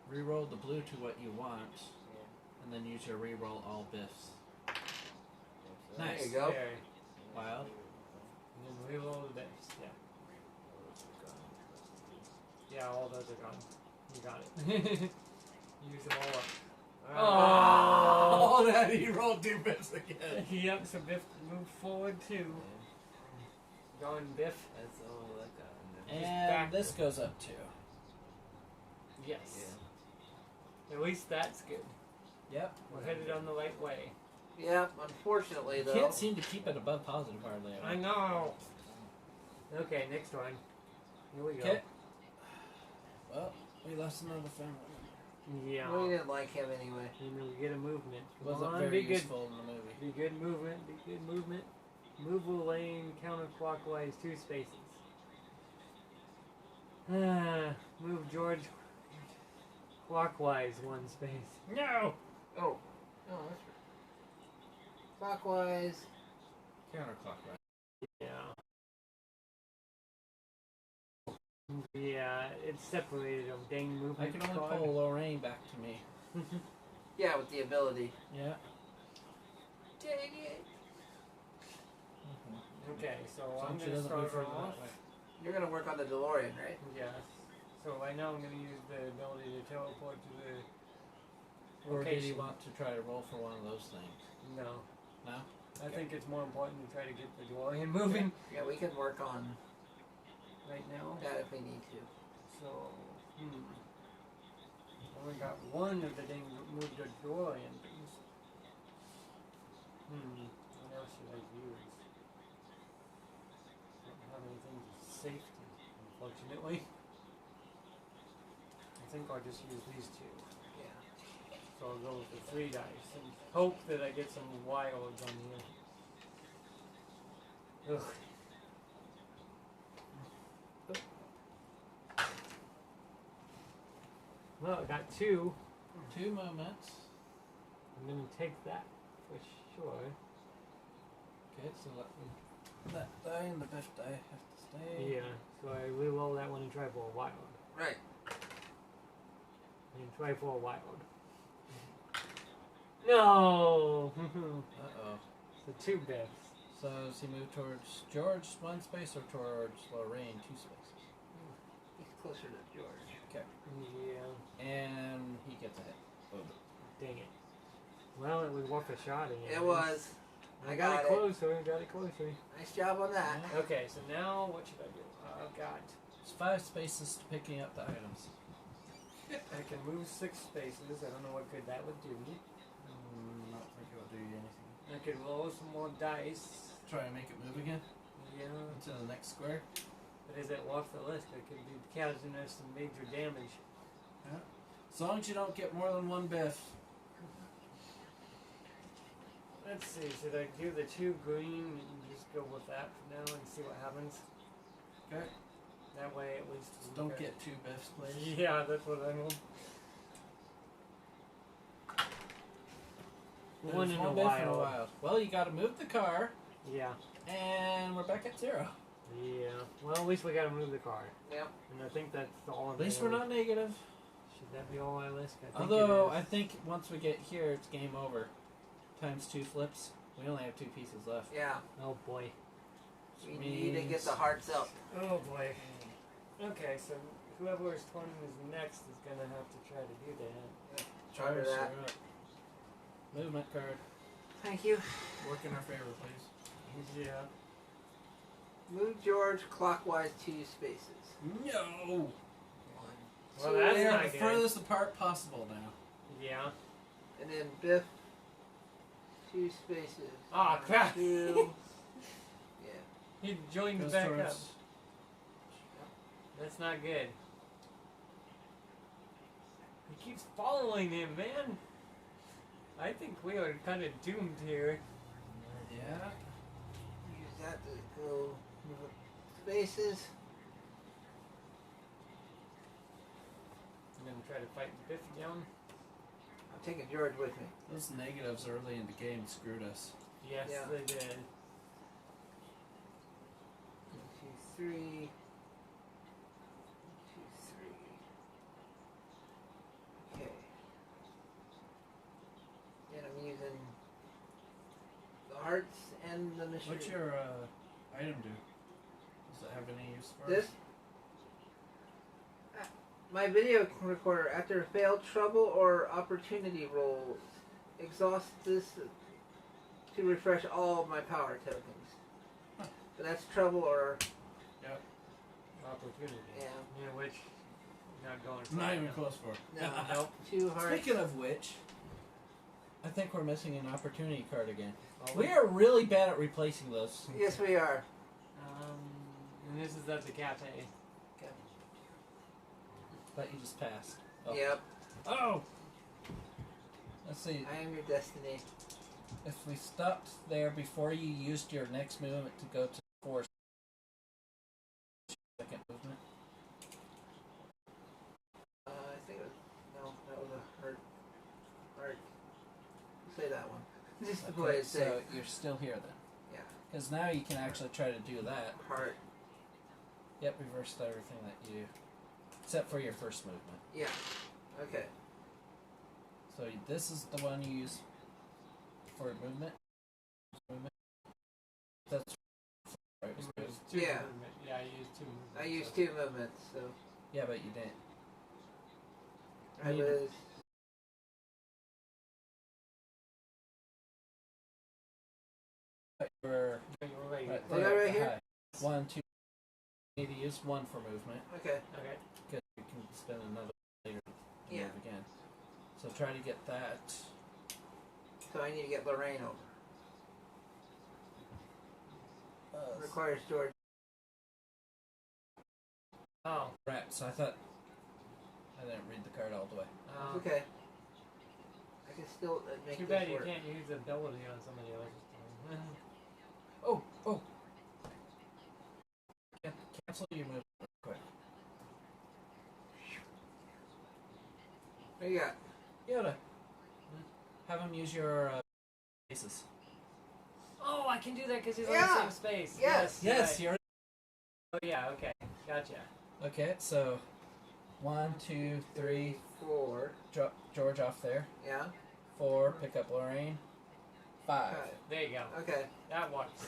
re-roll the blue to what you want, Yeah. and then use your re-roll all biffs. So Nice. There you go. Okay. Wild. And then reroll the Biffs. Yeah. Yeah, all those are gone. You got it. Use them all up. Oh, that he rolled 2 biffs again. Yep, so Biff moved forward too. Gone Biff. That's all I got. And then And back. this goes up too. Yes. yeah. At least that's good. Yep. We're headed on the right way. Yeah, unfortunately though. Can't seem to keep it above positive hardly. I know. Okay, next one. Here we go. Okay. Well, we lost another family member. Yeah. We didn't like him anyway. And then we get a movement. Come Wasn't on, very be good. useful in the movie. Be good movement. Be good movement. Move a lane counterclockwise 2 spaces. Move George clockwise 1 space. No! Oh. Oh, that's right. Clockwise. Counterclockwise. Yeah. Yeah, it separated them. Dang I movement. can only card. pull Lorraine back to me. Yeah, with the ability. Yeah. Dang it. Okay, so As long I'm as she gonna doesn't start move her further off. that way. You're gonna work on the DeLorean, right? Yes. So right now I'm gonna use the ability to teleport to the Or did location. you want to try to roll for one of those things? No. No? I think it's more important to try to get the DeLorean moving Yeah, we can work on right now. that if we need to. So, only got one of the dang move the DeLorean things. What else should I use? Don't have anything to safety, unfortunately. I think I'll just use these 2. Yeah. So I'll go with the 3 dice and hope that I get some wilds on here. Ugh. Well, I got 2. 2 movements. I'm gonna take that for sure. Okay, so that die and the biff die have to stay. Yeah, so I reroll that one and try for a wild. Right. And try for a wild. No! Uh-oh. So 2 biffs. So does he move towards George 1 space or towards Lorraine 2 spaces? He's closer to George. Okay. Yeah, And he gets a hit. Oh. dang it. Well, it was worth a shot. It was. I I got got it closer. Got it closer. Nice job on that. Okay, so now what should I do? I've got. There's 5 spaces to picking up the items. I can move 6 spaces. I don't know what good that would do. Not think it'll do you anything. I could roll some more dice. Try and make it move again Yeah, into the next square. but is it off the list? It could be causing us some major damage. As long as you don't get more than 1 biff. Let's see. Should I do the 2 green and just go with that for now and see what happens? Okay. That way, at least. Just don't get 2 biffs, please. Yeah, that's what I want. There's One in a biff and a wild. wild. Well, you got to move the car, Yeah. and we're back at 0. Yeah. Well, at least we gotta move the car. Yep. And I think that's all. At least we're not negative. Should that be all I list? I think Although it I is. think once we get here, it's game over. Times 2 flips. We only have 2 pieces left. Yeah. Oh boy. We need to get the hearts up. Oh boy. Okay, so whoever is 20 is next is gonna have to try to do that. Try Charles, that. you're up. Movement card. Thank you. Work in our favor, please. Yeah. Move George clockwise 2 spaces. No! Well, Two, that's We are not the good. furthest apart possible now. Yeah. And then Biff 2 spaces. Aw, crap. 2. Yeah. He joined Goes back up. towards- That's not good. He keeps following him, man. I think we are kind of doomed here. Yeah. Use that to go move up spaces. I'm gonna try to fight Biff down. I'm taking George with me. Those negatives early in the game screwed us. Yes, Yeah. they did. 2, 3. 2, 3. Okay. And I'm using the hearts and the mystery. What's your item do? Does it have any use for This? us? My video recorder, after failed trouble or opportunity rolls, exhausts this to refresh all of my power tokens. Huh. But that's trouble or Opportunity. yeah. Yeah, which not going. for Not it. even close for. No. Nope. 2 hearts. Speaking of which, I think we're missing an opportunity card again. Oh, We are really bad at replacing those. Yes, we are. And this is at the cafe. But you just passed. Oh. Yep. Oh! Let's see. I am your destiny. If we stopped there before you used your next movement to go to 4 second movement. I think it was no. That was a heart. Heart. Say that one. Just the way Okay, it's so said. you're still here then. Yeah. Because now you can actually try to do that. Heart. Yep, reverse everything that you... Except for your first movement. Yeah. Okay. So this is the one you use for movement. That's right. It was 2 Yeah. movement. Yeah, I used 2 movements. I used 2 movements, so Yeah, but you didn't. I Neither. was. You were You were right. right Was there. that right here? High. 1, 2. You need to use 1 for movement Okay. Okay. because you can spend another later to Yeah. move again. So try to get that. So I need to get Lorraine over. Requires George. Oh. Right. So I thought I didn't read the card all the way. Okay. can still make Too this bad you work. can't use ability on somebody else's turn. Oh. Cancel your move real quick. What do you got? Yoda. Have him use your spaces. Oh, I can do that because he's Yeah. on the same space. Yes. Yes, right. you're. Oh yeah. Okay. Gotcha. Okay, so 1, 2, 3. 4. Drop George off there. Yeah. 4. Pick up Lorraine. 5. Got it. There you go. Okay. That works.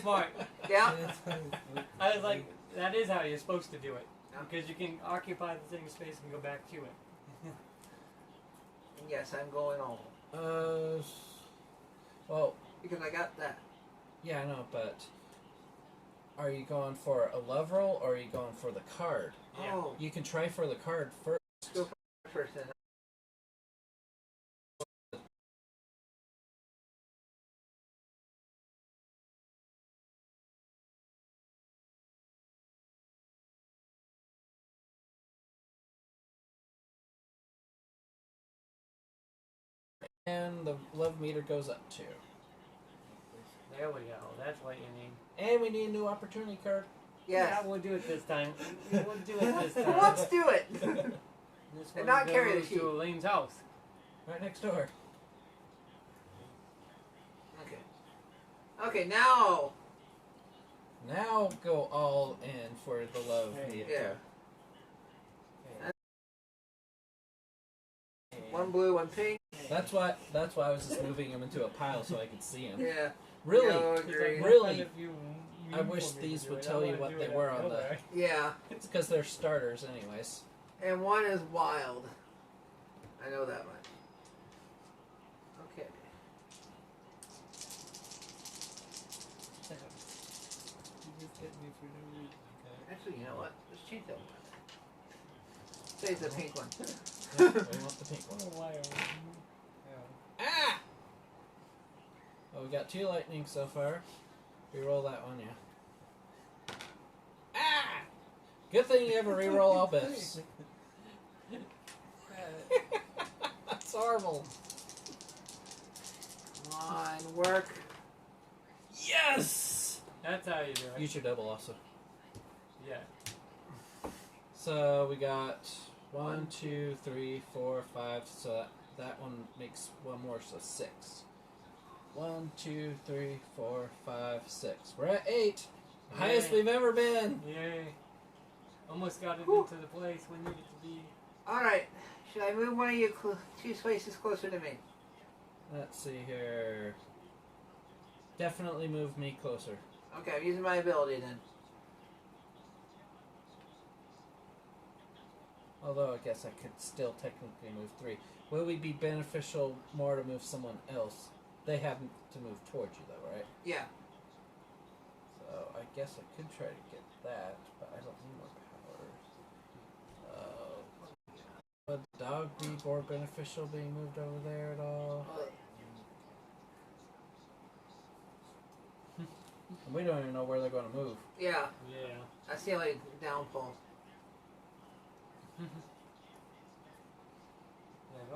Smart. Yeah. I was like, that is how you're supposed to do it. Yeah. Because you can occupy the same space and go back to it. Yes, I'm going home Well, because I got that. yeah, I know, but are you going for a love roll or are you going for the card? Yeah. Oh, You can try for the card first. go for first then. And the love meter goes up too. There we go. That's what you need. And we need a new opportunity card. Yes. Yeah, we'll do it this time. We'll do it this time. Let's do it. This And one not carry the goes sheet. to Elaine's house. Right next door. Okay. Okay, now. Now go all in for the love Hey, meter. Yeah. Okay. One blue, one pink. That's why I was just moving him into a pile so I could see him. Yeah. Really? Yellow, He's green. like, Really? "If you I mean wish for me to these do would it, tell I you wanna what do they it were out on the- nowhere." Yeah. It's because they're starters anyways. And one is wild. I know that much. Okay. You just hit me for no reason, okay? Actually, you know what? Let's change that one. Say it's a pink one. Yeah, we want the pink I one. don't know why I was- Ah! Well, we got 2 lightning so far. Reroll that one, yeah. Ah! Good thing you ever reroll all biffs. That's horrible. Come on, work. Yes! That's how you do it. Use your double also. Yeah. So we got 1, 2, 3, 4, 5. So that one makes one more, so 6. 1, 2, 3, 4, 5, 6. We're at 8. The highest Yay. we've ever been. Yay. Almost got it Whew. into the place we needed to be. Alright. Should I move one of you 2 spaces closer to me? Let's see here. Definitely move me closer. Okay, I'm using my ability then. Although I guess I could still technically move 3. Will we be beneficial more to move someone else? They have to move towards you though, right? Yeah. So I guess I could try to get that, but I don't need more powers. Would the dog be more beneficial being moved over there at all? And we don't even know where they're going to move. Yeah. Yeah. That's the only downfall. Yeah,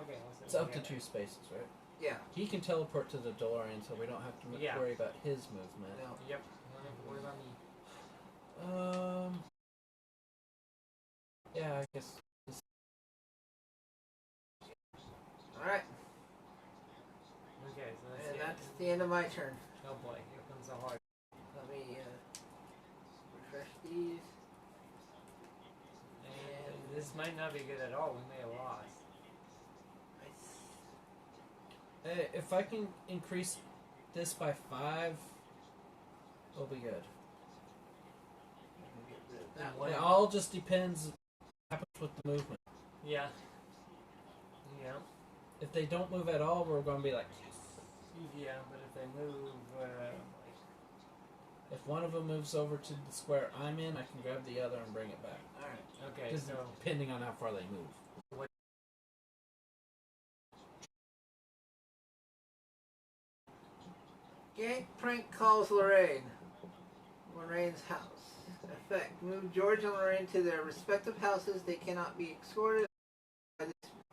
okay, let's It's up to 2 spaces, right? Yeah. He can teleport to the DeLorean, so we don't have to Yeah. worry about his movement. No. Yep. You don't have to worry about me. Yeah, I guess. Alright. Okay, so that's And it. that's the end of my turn. Oh boy, here comes the hard. Let me refresh these. And this might not be good at all. We may have lost. If I can increase this by 5, we'll be good. That What? It all just depends what happens with the movement. Yeah. Yeah. If they don't move at all, we're going to be like, yes. Yeah, but if they move, If one of them moves over to the square I'm in, I can grab the other and bring it back. Alright. okay, Just so depending on how far they move. Gank prank calls Lorraine. Lorraine's house. Effect. Move George and Lorraine to their respective houses. They cannot be escorted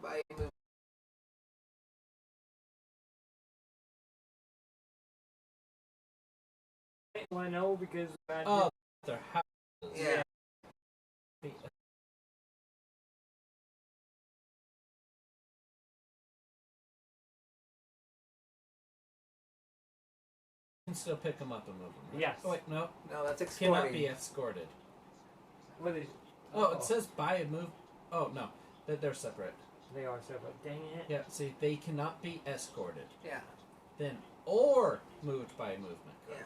by a move. Well, I know because Oh, their house. Yeah. You can still pick them up and move them. Right? Yes. Oh wait, no. No, that's Cannot exporting. be escorted. what is? Oh, it says buy and move. Oh no, they're separate. They are separate. Dang it. Yeah. See, they cannot be escorted. Yeah. Then or moved by a movement card.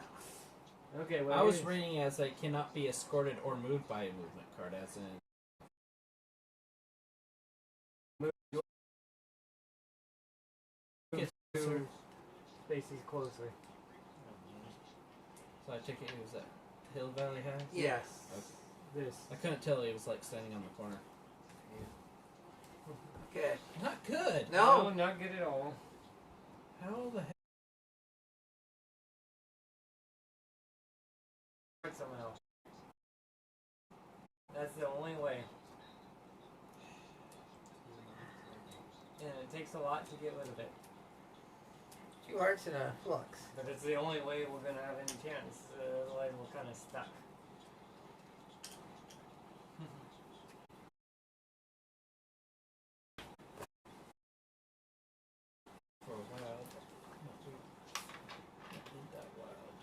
Yeah. Okay. Well, I was here's- reading as they cannot be escorted or moved by a movement card, as in. two spaces closer. So I take it he was at Hill Valley High. Yes. This. I couldn't tell he was like standing on the corner. Okay. Not good. No. not good at all. How the heck? Somehow. That's the only way. And it takes a lot to get rid of it. 2 hearts and a flux. But it's the only way we're gonna have any chance. Otherwise, we're kind of stuck. For a wild. Not need that wild.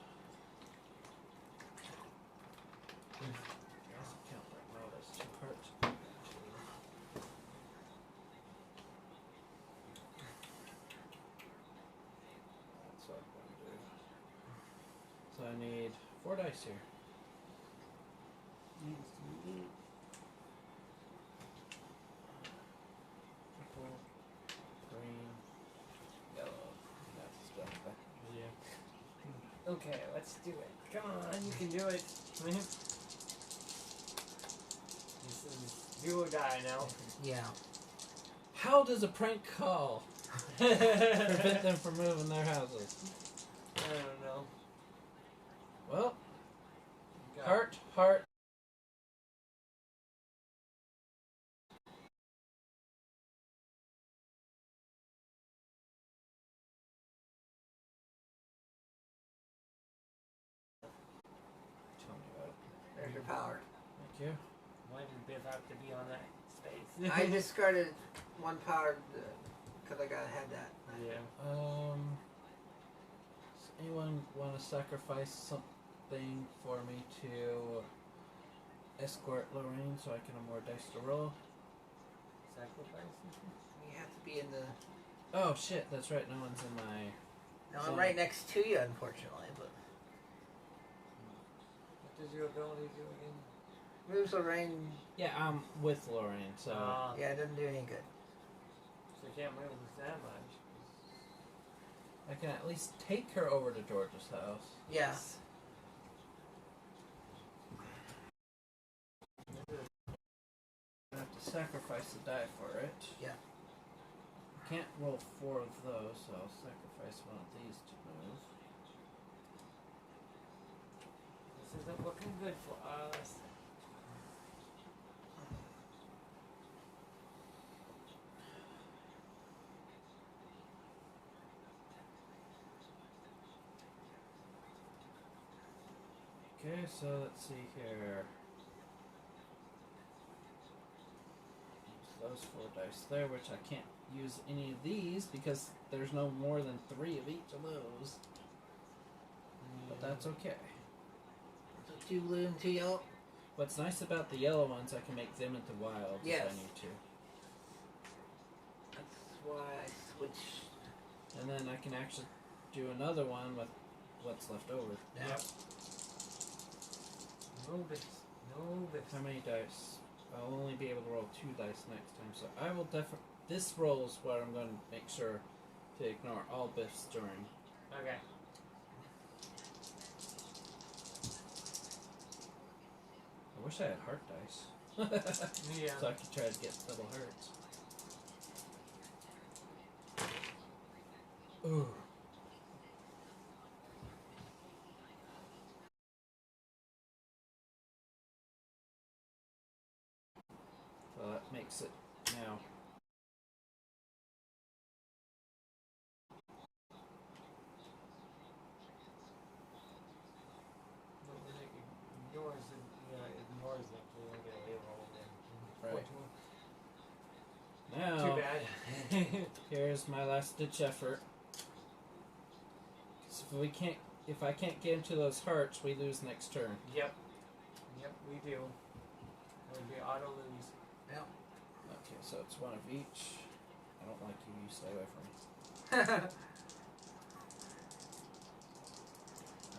Doesn't count that wild as 2 hearts. That's what I'm going to do. So I need 4 dice here. Purple, green, yellow. That's stuff. Yeah. Okay, let's do it. Come on, you can do it. This is do or die now. Yeah. How does a prank call prevent them from moving their houses? I don't know. Well, Got heart, heart. Tell me about it. There's your power. Thank you. Why did Biff have to be on that space? I discarded 1 power because I had that. Yeah. Does anyone want to sacrifice something for me to escort Lorraine so I can have more dice to roll? Sacrifice? You have to be in the. Oh shit, that's right. No one's in my. No, So- I'm right next to you, unfortunately. But What does your ability do again? moves Lorraine. Yeah, I'm with Lorraine, so. Yeah, it doesn't do any good. So you can't move that much. I can at least take her over to George's house. Yes. I have to sacrifice a die for it. Yeah. I can't roll 4 of those, so I'll sacrifice one of these to move. This isn't looking good for us. Okay, so let's see here. Those 4 dice there, which I can't use any of these because there's no more than 3 of each of those. But that's okay. So 2 blue and 2 yellow. What's nice about the yellow ones, I can make them into wild Yes. if I need to. That's why I switched. And then I can actually do another one with what's left over. Yeah. No bits. No bits. How many dice? I'll only be able to roll 2 dice next time, so I will definitely. This roll is what I'm going to make sure to ignore all biffs during. Okay. I wish I had heart dice. Yeah. So I could try to get double hearts. Ooh. So that makes it now. there's my last ditch effort. So if I can't get into those hearts, we lose next turn. Yep. Yep, we do. It would be auto lose. Okay, so it's one of each. I don't like you. You stay away from me.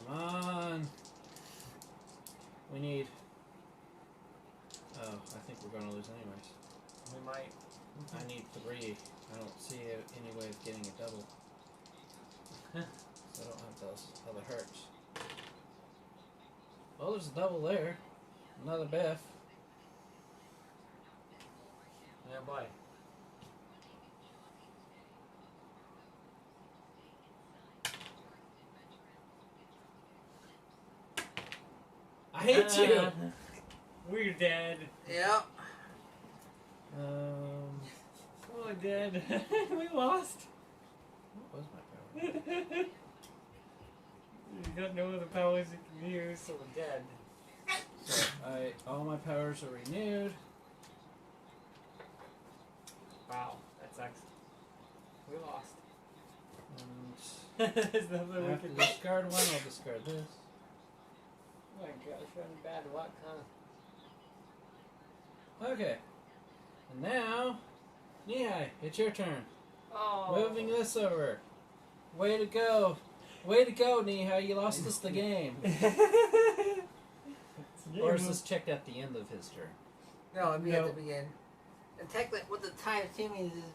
Come on. We need. Oh, I think we're going to lose anyways. We might. I need 3. I don't see any way of getting a double. So I don't have those other hurts. Well, there's a double there. Another Biff. Yeah, boy. I hate you! We're dead. Yep. Oh, dead. We lost. What was my power? You got no other powers you can use, so we're dead. So all my powers are renewed. Wow, that sucks. We lost. And There's nothing I we have to can do. discard one. I'll discard this. Oh my gosh, we're in bad luck, huh? Okay. And now, Nihai, it's your turn. Oh. Moving this over. Way to go. Way to go, Nihai. You lost us the game. Or is this checked at the end of his turn? No, it'd be No. at the beginning. And technically, what the time two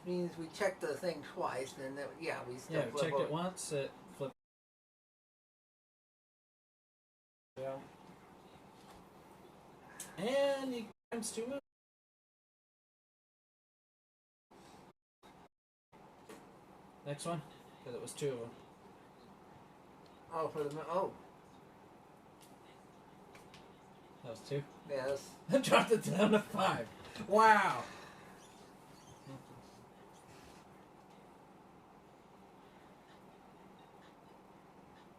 means we check the thing twice, and then yeah, we still Yeah, we flip checked over. it once. It flipped. Yeah. And you times 2 moves. Next one. Because it was 2 of them. Oh, for the That was 2. yes. I dropped it down to 5. Wow.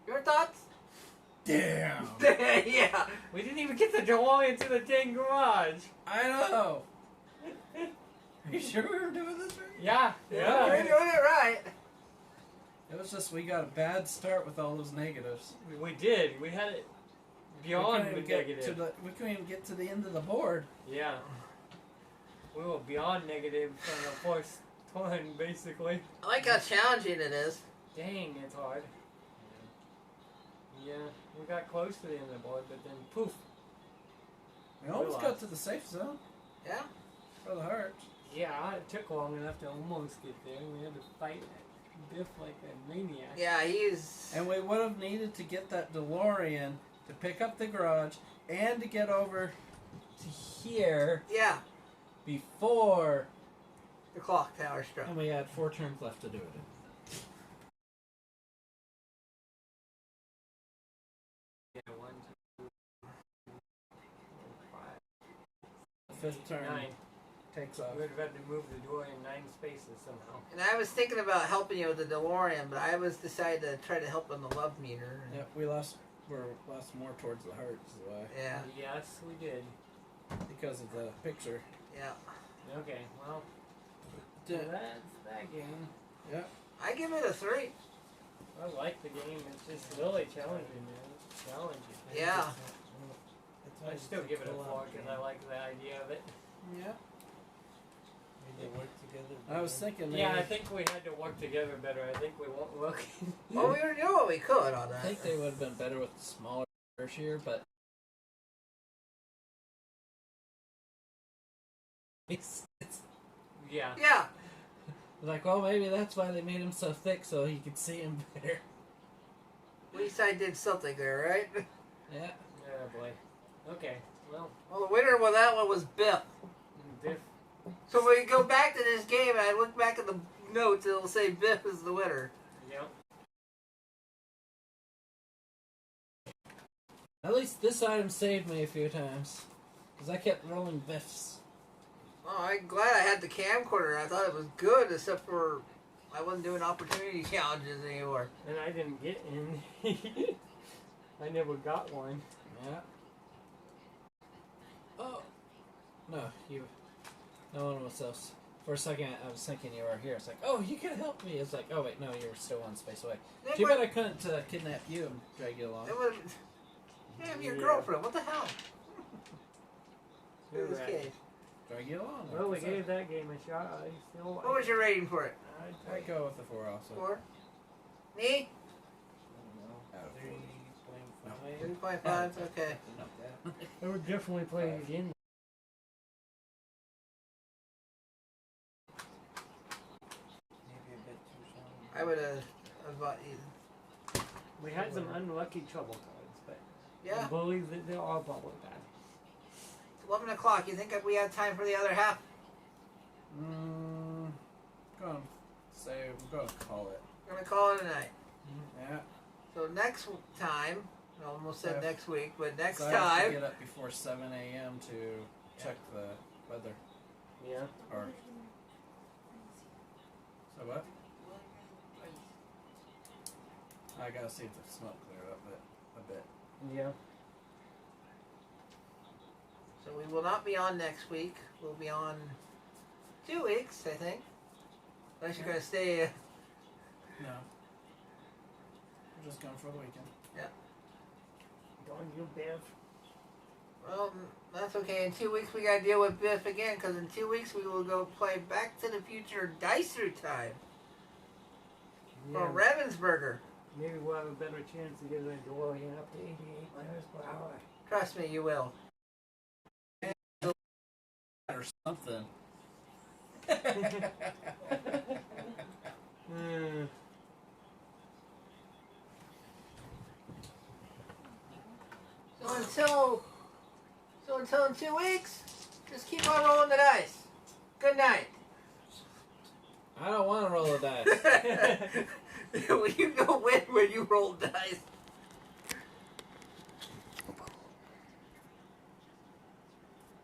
Your thoughts? Damn. Yeah. We didn't even get the DeLorean to the dang garage. I know. Are you sure we were doing this right? Yeah. You're Yeah. doing it right. It was just we got a bad start with all those negatives. We did. We had it beyond the we couldn't even negative. we couldn't even get to the end of the board. Yeah. We were beyond negative from the first turn, basically. I like how challenging it is. Dang, it's hard. Yeah, we got close to the end of the board, but then poof. We almost lost. got to the safe zone Yeah. for the heart. Yeah, it took long enough to almost get there. We had to fight Biff like a maniac. Yeah, he's. And we would have needed to get that DeLorean to pick up the garage and to get over to here Yeah, before. the clock tower struck. And we had 4 turns left to do it. Yeah, 1, 2, 5, Fifth turn 9. takes off. We would have had to move the door in 9 spaces somehow. And I was thinking about helping you with the DeLorean, but I was decided to try to help on the love meter. Yep, we lost more towards the hearts is why. Yeah, Yes, we did. Because of the picture. yeah. Okay, well, Yeah. that's that game. Yep. I give it a 3. I like the game. It's just really challenging, man. It's challenging. Yeah. I still give it a 4 because I like the idea of it. Yeah. They work together. I was thinking maybe. Yeah, I think we had to work together better. I think we won't look. Well, we were doing what we could on I that. think they would have been better with smaller here, but it's Yeah. Yeah, like, well, maybe that's why they made him so thick so you could see him better. at least I did something there, right? Yeah. Yeah, boy. Okay. Well, Well, the winner with that one was Biff. Biff. So when we go back to this game and I look back at the notes, it'll say Biff is the winner. Yep. At least this item saved me a few times. Because I kept rolling biffs. Oh, I'm glad I had the camcorder. I thought it was good, except for I wasn't doing opportunity challenges anymore. And I didn't get in. I never got one. Yeah. Oh. No, you. No one else For a second, I was thinking you were here. It's like, oh, you could help me. It's like, oh wait, no, you were still one space away. Nick, Too bad I couldn't kidnap you and drag you along. It was, damn, your Yeah. girlfriend. What the hell? Look You're at this right. case. Drag you along. Well, we like I gave said. that game a shot. I still What was your rating for it? I'd go with the 4 also. 4? Me? Out of 3.5. 3.5? Okay. I would definitely play it again. Maybe a bit too strong. I would have bought you. We had some unlucky trouble cards, but Yeah. I believe that they're all bubble bad. It's 11 o'clock. You think that we have time for the other half? Go on. Say, we're going to call it. We're going to call it a night. Yeah. So next time, I almost said Yeah. next week, but next So I have to time, get up before 7 a.m. to check the weather. Yeah. Or. So what? I gotta see if the smoke cleared up a bit. Yeah. so we will not be on next week. We'll be on 2 weeks, I think. Unless you're going to stay. No. We're just going for the weekend. Darn you, Bev. Well, that's okay. In 2 weeks, we got to deal with Biff again, because in 2 weeks, we will go play Back to the Future Dice Through Time for Yeah. Ravensburger. Maybe we'll have a better chance to get a DeLorean up to 88 miles per hour. Trust me, you will. Or something. Mm. So until in 2 weeks, just keep on rolling the dice. Good night. I don't want to roll a dice. You don't win when you roll dice.